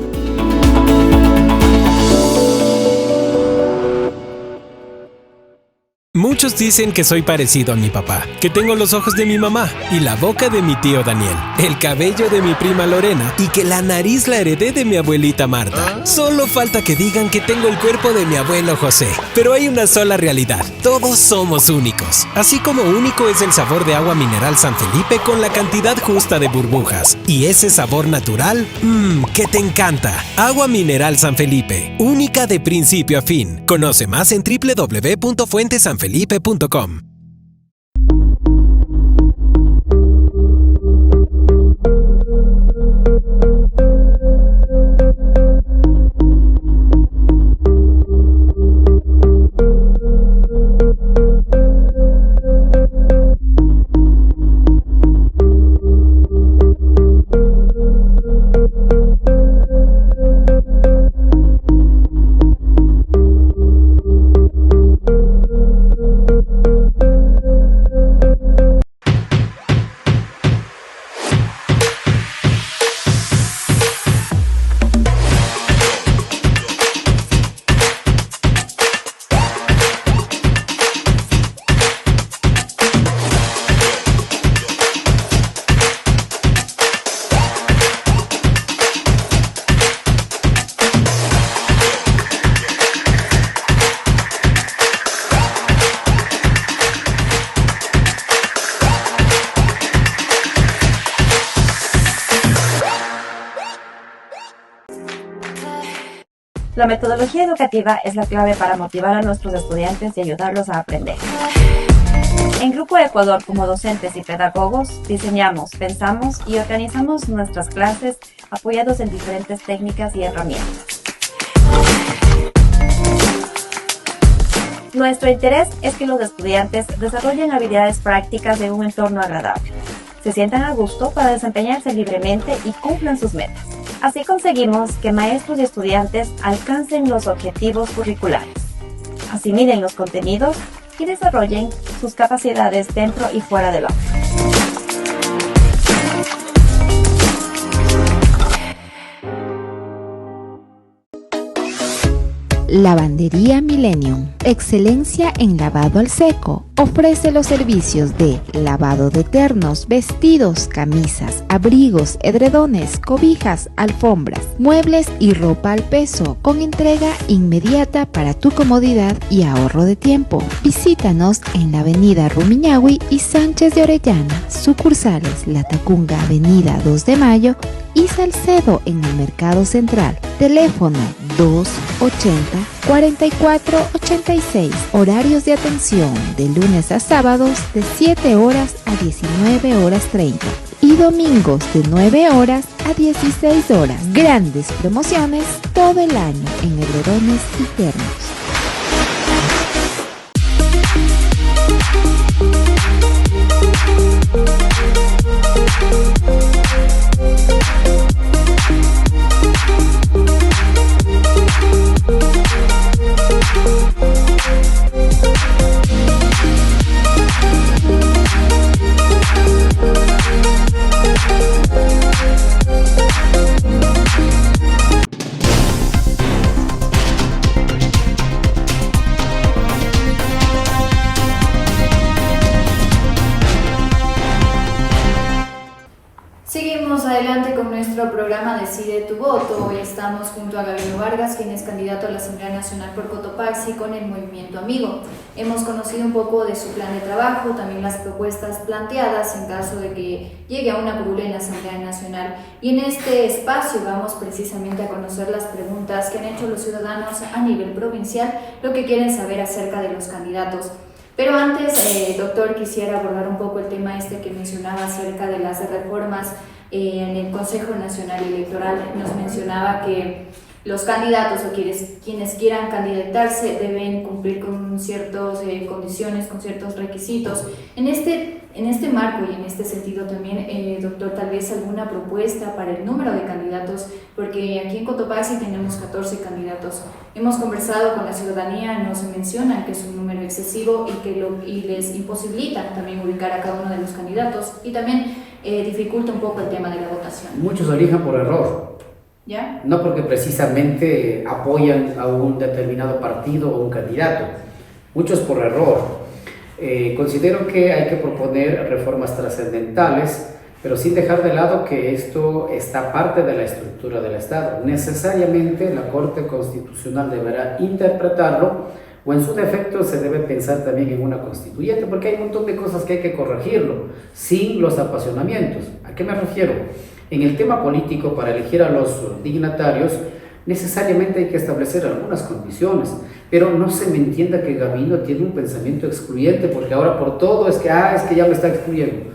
S5: Muchos dicen que soy parecido a mi papá, que tengo los ojos de mi mamá y la boca de mi tío Daniel, el cabello de mi prima Lorena y que la nariz la heredé de mi abuelita Marta. Solo falta que digan que tengo el cuerpo de mi abuelo José. Pero hay una sola realidad, todos somos únicos. Así como único es el sabor de agua mineral San Felipe con la cantidad justa de burbujas. Y ese sabor natural, que te encanta. Agua mineral San Felipe, única de principio a fin. Conoce más en www.fuentesanfelipe.com.
S6: La metodología educativa es la clave para motivar a nuestros estudiantes y ayudarlos a aprender. En Grupo Ecuador, como docentes y pedagogos, diseñamos, pensamos y organizamos nuestras clases apoyados en diferentes técnicas y herramientas. Nuestro interés es que los estudiantes desarrollen habilidades prácticas de un entorno agradable, se sientan a gusto para desempeñarse libremente y cumplan sus metas. Así conseguimos que maestros y estudiantes alcancen los objetivos curriculares, asimilen los contenidos y desarrollen sus capacidades dentro y fuera del aula.
S7: Lavandería Millennium, excelencia en lavado al seco. Ofrece los servicios de lavado de ternos, vestidos, camisas, abrigos, edredones, cobijas, alfombras, muebles y ropa al peso, con entrega inmediata para tu comodidad y ahorro de tiempo. Visítanos en la avenida Rumiñahui y Sánchez de Orellana, sucursales La Tacunga, avenida 2 de Mayo y Salcedo en el Mercado Central. Teléfono 280-4486. Horarios de atención de lunes a sábados de 7 horas a 19 horas 30 y domingos de 9 horas a 16 horas. Grandes promociones todo el año en edredones y ternos.
S8: Seguimos adelante con nuestro programa Decide tu voto. Hoy estamos junto a Gabino Vargas, quien es candidato a la Asamblea Nacional por Cotopaxi con el Movimiento Amigo. Hemos conocido un poco de su plan de trabajo, también las propuestas planteadas en caso de que llegue a una curul en la Asamblea Nacional. Y en este espacio vamos precisamente a conocer las preguntas que han hecho los ciudadanos a nivel provincial, lo que quieren saber acerca de los candidatos. Pero antes, doctor, quisiera abordar un poco el tema que mencionaba acerca de las reformas en el Consejo Nacional Electoral. Nos mencionaba que los candidatos o quienes quieran candidatarse deben cumplir con ciertas condiciones, con ciertos requisitos. En este marco y en este sentido también, doctor, tal vez alguna propuesta para el número de candidatos, porque aquí en Cotopaxi tenemos 14 candidatos. Hemos conversado con la ciudadanía, nos mencionan que es un número excesivo y les imposibilita también ubicar a cada uno de los candidatos y también dificulta un poco el tema de la votación.
S3: Muchos eligen por error.
S8: ¿Ya?
S3: No porque precisamente apoyan a un determinado partido o un candidato, muchos por error. Considero que hay que proponer reformas trascendentales, pero sin dejar de lado que esto está parte de la estructura del Estado. Necesariamente la Corte Constitucional deberá interpretarlo, o en su defecto se debe pensar también en una constituyente, porque hay un montón de cosas que hay que corregirlo, sin los apasionamientos. ¿A qué me refiero? En el tema político, para elegir a los dignatarios, necesariamente hay que establecer algunas condiciones, pero no se me entienda que Gavino tiene un pensamiento excluyente, porque ahora por todo es que ya me está excluyendo,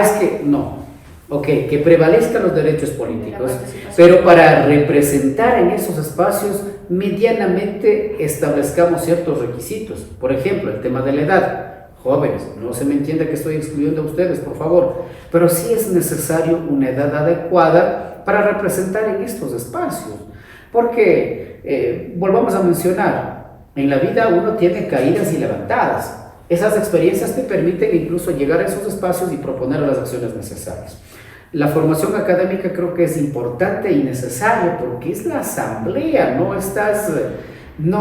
S3: es que no. Ok, que prevalezcan los derechos políticos, pero para representar en esos espacios medianamente establezcamos ciertos requisitos. Por ejemplo, el tema de la edad. Jóvenes, no se me entienda que estoy excluyendo a ustedes, por favor, pero sí es necesario una edad adecuada para representar en estos espacios, porque, volvamos a mencionar, en la vida uno tiene caídas y levantadas. Esas experiencias te permiten incluso llegar a esos espacios y proponer las acciones necesarias. La formación académica creo que es importante y necesaria porque es la asamblea, no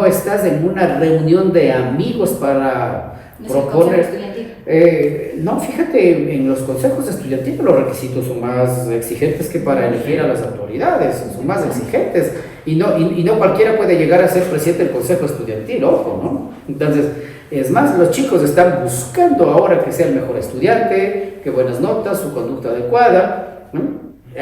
S3: estás en una reunión de amigos para proponer. No, fíjate, en los consejos estudiantiles los requisitos son más exigentes que para elegir a las autoridades, son más exigentes y no cualquiera puede llegar a ser presidente del consejo estudiantil, ojo, ¿no? Entonces, es más, los chicos están buscando ahora que sea el mejor estudiante, que buenas notas, su conducta adecuada, ¿no?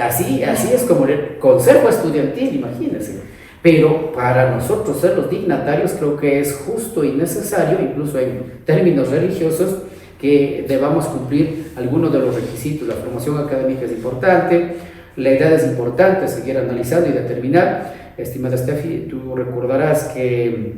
S3: Así es como el consejo estudiantil, imagínense. Pero para nosotros ser los dignatarios creo que es justo y necesario, incluso en términos religiosos, que debamos cumplir algunos de los requisitos. La formación académica es importante, la edad es importante, seguir analizando y determinar. Estimada Steffi, tú recordarás que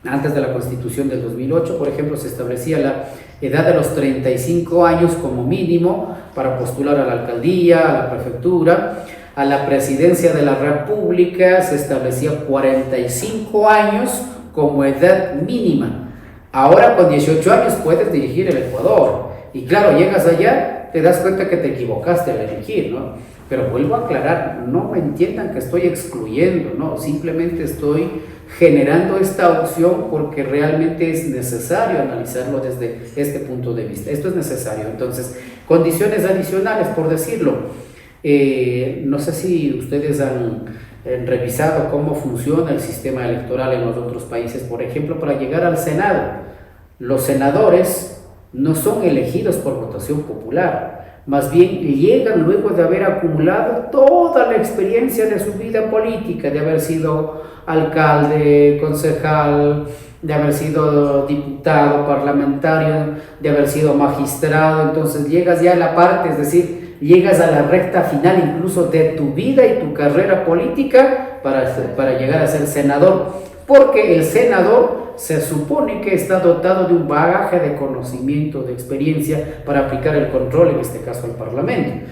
S3: antes de la Constitución del 2008, por ejemplo, se establecía la edad de los 35 años como mínimo para postular a la alcaldía, a la prefectura. A la presidencia de la República se establecía 45 años como edad mínima. Ahora con 18 años puedes dirigir el Ecuador. Y claro, llegas allá, te das cuenta que te equivocaste al elegir, ¿no? Pero vuelvo a aclarar, no me entiendan que estoy excluyendo, no, simplemente estoy generando esta opción porque realmente es necesario analizarlo desde este punto de vista. Esto es necesario. Entonces, condiciones adicionales, por decirlo. No sé si ustedes han revisado cómo funciona el sistema electoral en los otros países. Por ejemplo, para llegar al Senado, los senadores no son elegidos por votación popular, más bien llegan luego de haber acumulado toda la experiencia de su vida política, de haber sido alcalde, concejal, de haber sido diputado, parlamentario, de haber sido magistrado. Entonces llegas ya a la parte, es decir, llegas a la recta final incluso de tu vida y tu carrera política para llegar a ser senador, porque el senador se supone que está dotado de un bagaje de conocimiento, de experiencia para aplicar el control, en este caso al Parlamento.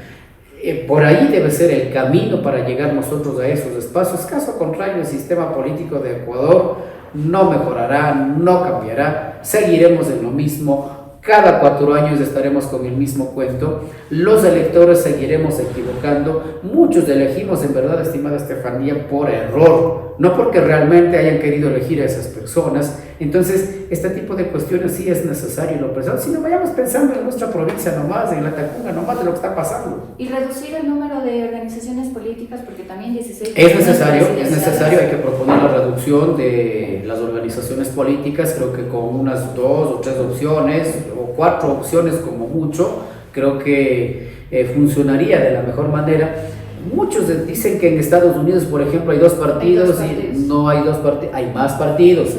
S3: Por ahí debe ser el camino para llegar nosotros a esos espacios. Caso contrario, el sistema político de Ecuador no mejorará, no cambiará, seguiremos en lo mismo. Cada 4 años estaremos con el mismo cuento, los electores seguiremos equivocando, muchos elegimos en verdad, estimada Estefanía, por error, no porque realmente hayan querido elegir a esas personas. Entonces, este tipo de cuestiones sí es necesario lo presente, si no vayamos pensando en nuestra provincia nomás, en la Tacunga nomás de lo que está pasando.
S8: Y reducir el número de organizaciones políticas, porque también 16...
S3: Es necesario, hay que proponer la reducción de las organizaciones políticas, creo que con unas 2 o 3 opciones, o 4 opciones como mucho, creo que funcionaría de la mejor manera. Muchos dicen que en Estados Unidos, por ejemplo, hay 2 partidos y no hay 2 partidos, hay más partidos.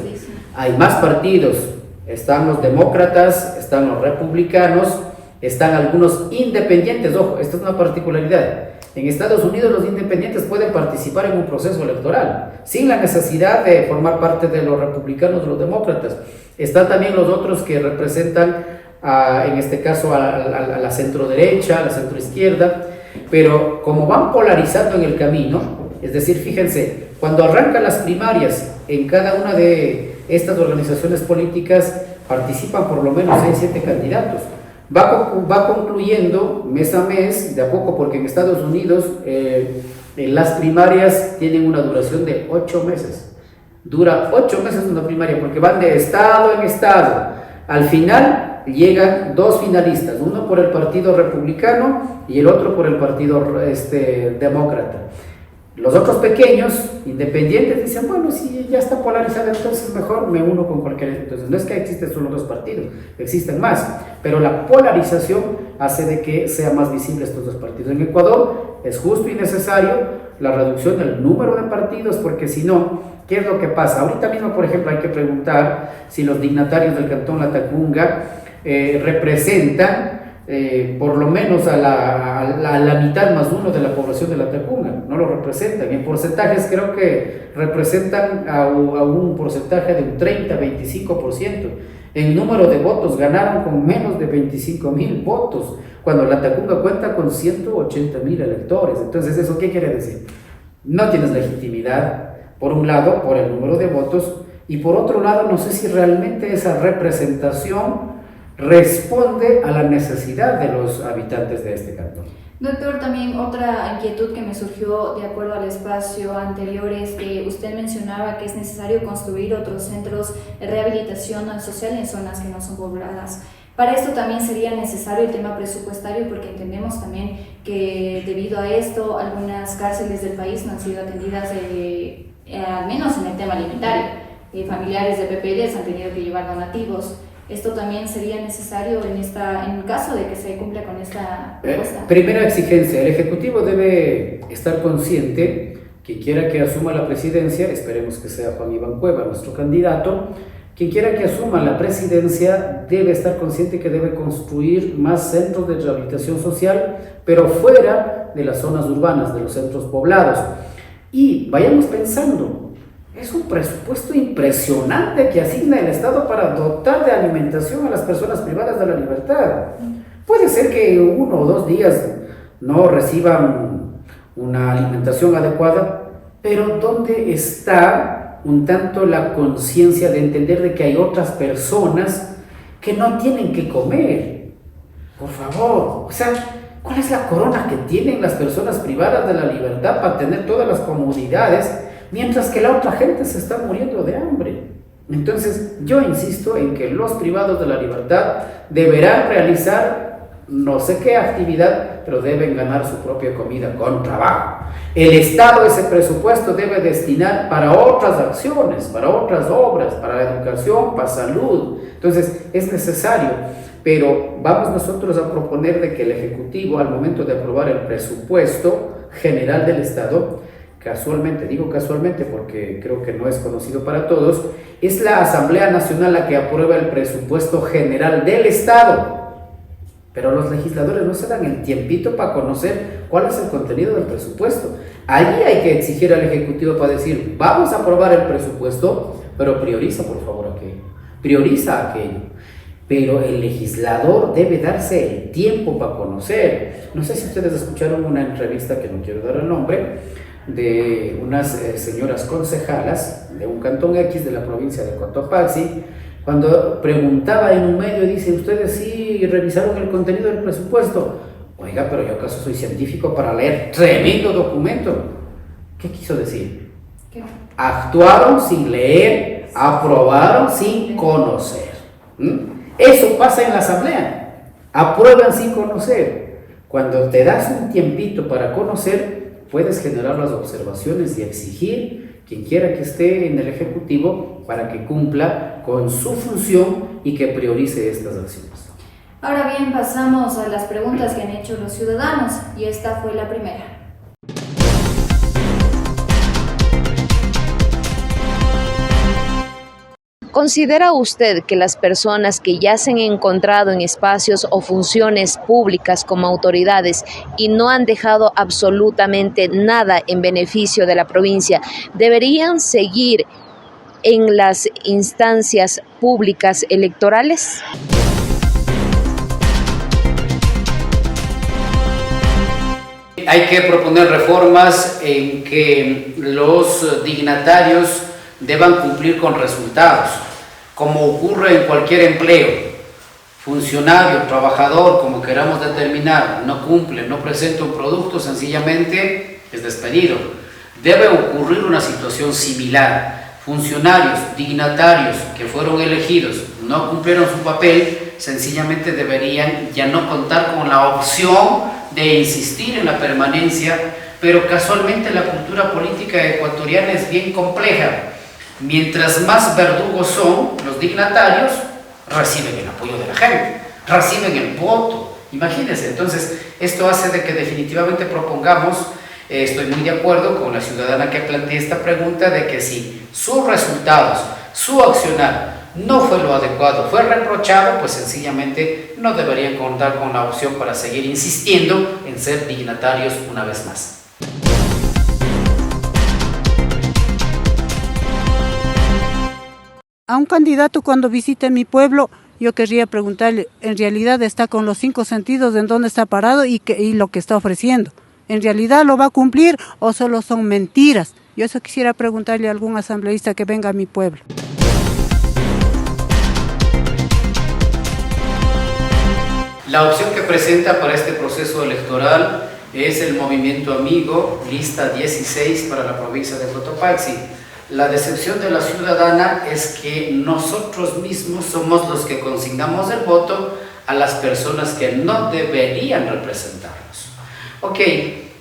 S3: Hay más partidos. Están los demócratas, están los republicanos, están algunos independientes. Ojo, esta es una particularidad. En Estados Unidos los independientes pueden participar en un proceso electoral sin la necesidad de formar parte de los republicanos o los demócratas. Están también los otros que representan, en este caso, a la centro derecha, a la centro izquierda, pero como van polarizando en el camino, es decir, fíjense, cuando arrancan las primarias en cada una de estas organizaciones políticas participan por lo menos 6-7 candidatos. Va concluyendo mes a mes, de a poco, porque en Estados Unidos las primarias tienen una duración de 8 meses. Dura 8 meses una primaria, porque van de estado en estado. Al final llegan 2 finalistas, uno por el Partido Republicano y el otro por el Partido Demócrata. Los otros pequeños, independientes, dicen, bueno, si ya está polarizada, entonces mejor me uno con cualquiera. Entonces no es que existen solo 2 partidos, existen más, pero la polarización hace de que sea más visible estos 2 partidos. En Ecuador es justo y necesario la reducción del número de partidos, porque si no, ¿qué es lo que pasa? Ahorita mismo, por ejemplo, hay que preguntar si los dignatarios del Cantón Latacunga representan por lo menos a la mitad más uno de la población de Latacunga. No lo representan. En porcentajes creo que representan a un porcentaje de un 30-25%. En número de votos ganaron con menos de 25,000 votos, cuando Latacunga cuenta con 180,000 electores. Entonces, ¿eso qué quiere decir? No tienes legitimidad, por un lado, por el número de votos, y por otro lado, no sé si realmente esa representación responde a la necesidad de los habitantes de este cantón.
S8: Doctor, también otra inquietud que me surgió de acuerdo al espacio anterior es que usted mencionaba que es necesario construir otros centros de rehabilitación social en zonas que no son pobladas. Para esto también sería necesario el tema presupuestario, porque entendemos también que debido a esto algunas cárceles del país no han sido atendidas, al menos en el tema alimentario. Familiares de PPLs han tenido que llevar donativos. ¿Esto también sería necesario en caso de que se cumpla con esta propuesta?
S3: Primera exigencia, el Ejecutivo debe estar consciente que quiera que asuma la presidencia, esperemos que sea Juan Iván Cueva nuestro candidato, quien quiera que asuma la presidencia debe estar consciente que debe construir más centros de rehabilitación social, pero fuera de las zonas urbanas, de los centros poblados. Y vayamos pensando, es un presupuesto impresionante que asigna el Estado para dotar de alimentación a las personas privadas de la libertad. Puede ser que 1 o 2 días no reciban una alimentación adecuada, pero ¿dónde está un tanto la conciencia de entender de que hay otras personas que no tienen que comer? Por favor, o sea, ¿cuál es la corona que tienen las personas privadas de la libertad para tener todas las comodidades, mientras que la otra gente se está muriendo de hambre? Entonces, yo insisto en que los privados de la libertad deberán realizar no sé qué actividad, pero deben ganar su propia comida con trabajo. El Estado ese presupuesto debe destinar para otras acciones, para otras obras, para la educación, para salud. Entonces, es necesario, pero vamos nosotros a proponer de que el Ejecutivo, al momento de aprobar el presupuesto general del Estado, casualmente, digo casualmente porque creo que no es conocido para todos, es la Asamblea Nacional la que aprueba el presupuesto general del Estado. Pero los legisladores no se dan el tiempito para conocer cuál es el contenido del presupuesto. Allí hay que exigir al Ejecutivo para decir, vamos a aprobar el presupuesto, pero prioriza por favor aquello, prioriza aquello. Pero el legislador debe darse el tiempo para conocer. No sé si ustedes escucharon una entrevista, que no quiero dar el nombre, de unas señoras concejalas de un cantón X de la provincia de Cotopaxi, cuando preguntaba en un medio, dice, ¿ustedes sí revisaron el contenido del presupuesto? Oiga, pero yo acaso soy científico para leer tremendo documento. ¿Qué quiso decir? ¿Qué? Actuaron sin leer, aprobaron sin conocer. Eso pasa en la asamblea, aprueban sin conocer. Cuando te das un tiempito para conocer, puedes generar las observaciones y exigir quien quiera que esté en el Ejecutivo para que cumpla con su función y que priorice estas acciones.
S8: Ahora bien, pasamos a las preguntas que han hecho los ciudadanos, y esta fue la primera.
S9: ¿Considera usted que las personas que ya se han encontrado en espacios o funciones públicas como autoridades y no han dejado absolutamente nada en beneficio de la provincia deberían seguir en las instancias públicas electorales?
S3: Hay que proponer reformas en que los dignatarios deban cumplir con resultados, como ocurre en cualquier empleo. Funcionario, trabajador, como queramos determinar, no cumple, no presenta un producto, sencillamente es despedido. Debe ocurrir una situación similar. Funcionarios, dignatarios que fueron elegidos, no cumplieron su papel, sencillamente deberían ya no contar con la opción de insistir en la permanencia, pero casualmente la cultura política ecuatoriana es bien compleja. Mientras más verdugos son los dignatarios, reciben el apoyo de la gente, reciben el voto. Imagínense, entonces esto hace de que definitivamente propongamos, estoy muy de acuerdo con la ciudadana que plantea esta pregunta, de que si sus resultados, su accionar no fue lo adecuado, fue reprochado, pues sencillamente no deberían contar con la opción para seguir insistiendo en ser dignatarios una vez más.
S10: A un candidato cuando visite mi pueblo, yo querría preguntarle, ¿en realidad está con los 5 sentidos en dónde está parado y lo que está ofreciendo? ¿En realidad lo va a cumplir o solo son mentiras? Yo eso quisiera preguntarle a algún asambleísta que venga a mi pueblo.
S3: La opción que presenta para este proceso electoral es el Movimiento Amigo, lista 16 para la provincia de Cotopaxi. La decepción de la ciudadana es que nosotros mismos somos los que consignamos el voto a las personas que no deberían representarnos. Ok,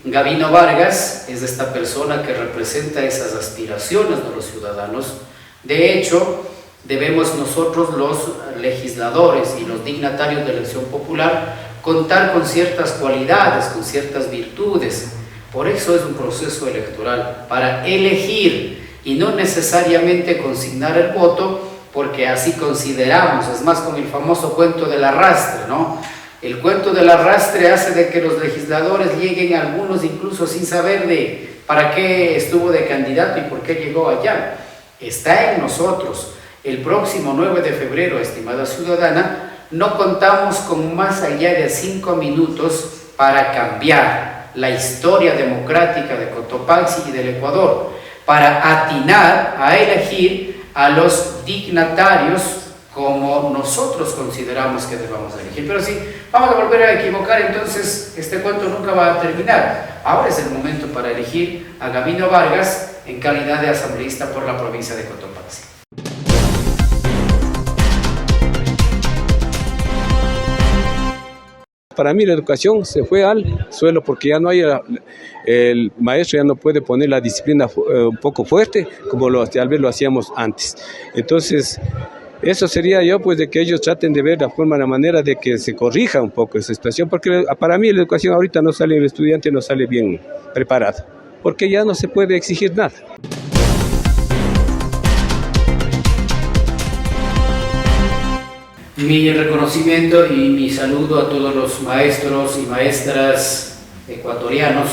S3: Gabino Vargas es esta persona que representa esas aspiraciones de los ciudadanos. De hecho, debemos nosotros los legisladores y los dignatarios de elección popular contar con ciertas cualidades, con ciertas virtudes. Por eso es un proceso electoral, para elegir y no necesariamente consignar el voto, porque así consideramos. Es más, con el famoso cuento del arrastre, ¿no? El cuento del arrastre hace de que los legisladores lleguen, algunos incluso sin saber de para qué estuvo de candidato y por qué llegó allá. Está en nosotros. El próximo 9 de febrero, estimada ciudadana, no contamos con más allá de 5 minutos para cambiar la historia democrática de Cotopaxi y del Ecuador, para atinar a elegir a los dignatarios como nosotros consideramos que debamos elegir. Pero sí, vamos a volver a equivocar, entonces este cuento nunca va a terminar. Ahora es el momento para elegir a Gabino Vargas en calidad de asambleísta por la provincia de Cotopaxi.
S11: Para mí la educación se fue al suelo porque ya no hay, el maestro ya no puede poner la disciplina un poco fuerte como tal vez lo hacíamos antes. Entonces, eso sería yo, pues, de que ellos traten de ver la manera de que se corrija un poco esa situación, porque para mí la educación ahorita no sale, el estudiante no sale bien preparado, porque ya no se puede exigir nada.
S3: Mi reconocimiento y mi saludo a todos los maestros y maestras ecuatorianos,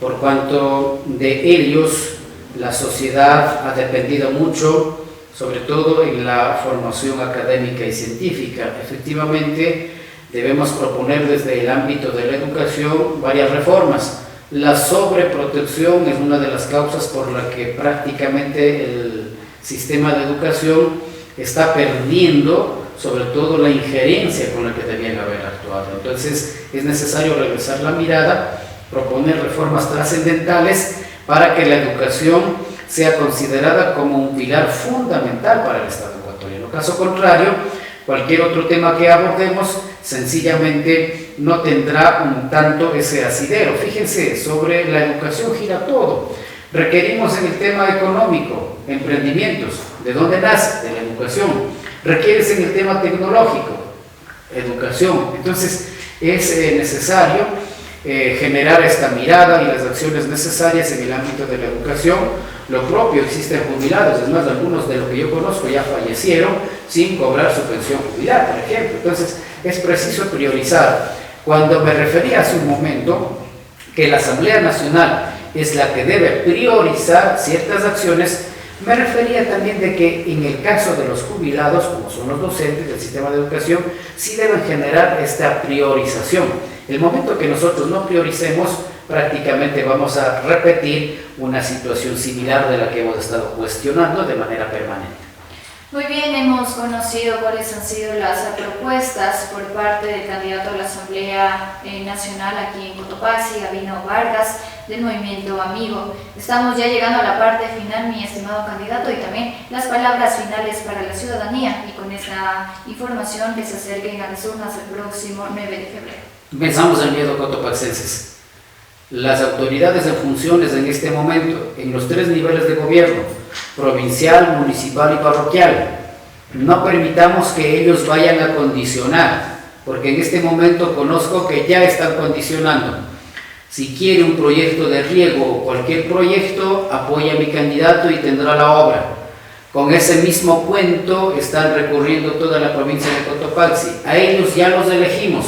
S3: por cuanto de ellos la sociedad ha dependido mucho, sobre todo en la formación académica y científica. Efectivamente, debemos proponer desde el ámbito de la educación varias reformas. La sobreprotección es una de las causas por la que prácticamente el sistema de educación está perdiendo sobre todo la injerencia con la que debían haber actuado. Entonces es necesario regresar la mirada, proponer reformas trascendentales para que la educación sea considerada como un pilar fundamental para el Estado ecuatoriano. Caso contrario, cualquier otro tema que abordemos sencillamente no tendrá un tanto ese asidero. Fíjense, sobre la educación gira todo. Requerimos en el tema económico, emprendimientos. ¿De dónde nace? De la educación. Requieres en el tema tecnológico, educación. Entonces es necesario generar esta mirada y las acciones necesarias en el ámbito de la educación. Lo propio, existen jubilados, es más, algunos de los que yo conozco ya fallecieron sin cobrar su pensión jubilar, por ejemplo. Entonces es preciso priorizar. Cuando me refería hace un momento que la Asamblea Nacional es la que debe priorizar ciertas acciones, me refería también de que en el caso de los jubilados, como son los docentes del sistema de educación, sí deben generar esta priorización. El momento que nosotros no prioricemos, prácticamente vamos a repetir una situación similar de la que hemos estado cuestionando de manera permanente.
S8: Muy bien, hemos conocido cuáles han sido las propuestas por parte del candidato a la Asamblea Nacional aquí en Cotopaxi, Gabino Vargas, del Movimiento Amigo. Estamos ya llegando a la parte final, mi estimado candidato, y también las palabras finales para la ciudadanía, y con esta información que se acerquen a las urnas el próximo 9 de febrero.
S3: Pensamos el miedo cotopaxenses. Las autoridades en funciones en este momento, en los 3 niveles de gobierno, provincial, municipal y parroquial, no permitamos que ellos vayan a condicionar, porque en este momento conozco que ya están condicionando. Si quiere un proyecto de riego o cualquier proyecto, apoya a mi candidato y tendrá la obra. Con ese mismo cuento están recurriendo toda la provincia de Cotopaxi. A ellos ya los elegimos.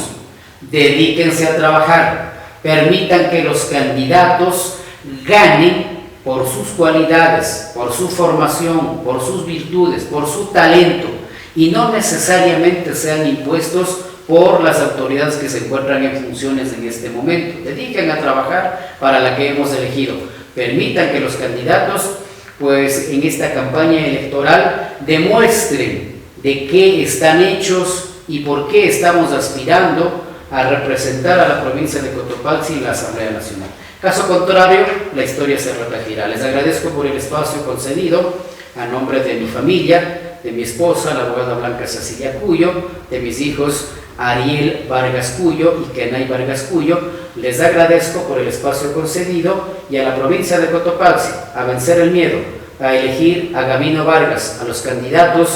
S3: Dedíquense a trabajar. Permitan que los candidatos ganen por sus cualidades, por su formación, por sus virtudes, por su talento, y no necesariamente sean impuestos por las autoridades que se encuentran en funciones en este momento. Dediquen a trabajar para la que hemos elegido. Permitan que los candidatos, pues en esta campaña electoral, demuestren de qué están hechos y por qué estamos aspirando a representar a la provincia de Cotopaxi en la Asamblea Nacional. Caso contrario, la historia se repetirá. Les agradezco por el espacio concedido a nombre de mi familia, de mi esposa, la abogada Blanca Cecilia Cuyo, de mis hijos Ariel Vargas Cuyo y Kenay Vargas Cuyo. Les agradezco por el espacio concedido, y a la provincia de Cotopaxi a vencer el miedo, a elegir a Gabino Vargas, a los candidatos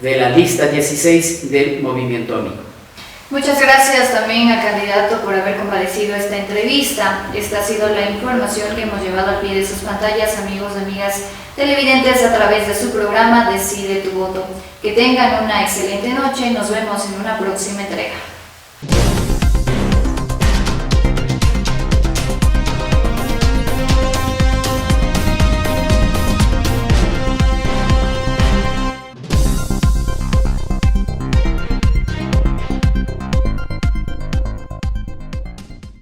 S3: de la lista 16 del Movimiento Amigo.
S8: Muchas gracias también al candidato por haber comparecido a esta entrevista. Esta ha sido la información que hemos llevado al pie de sus pantallas, amigos y amigas televidentes, a través de su programa Decide tu Voto. Que tengan una excelente noche y nos vemos en una próxima entrega.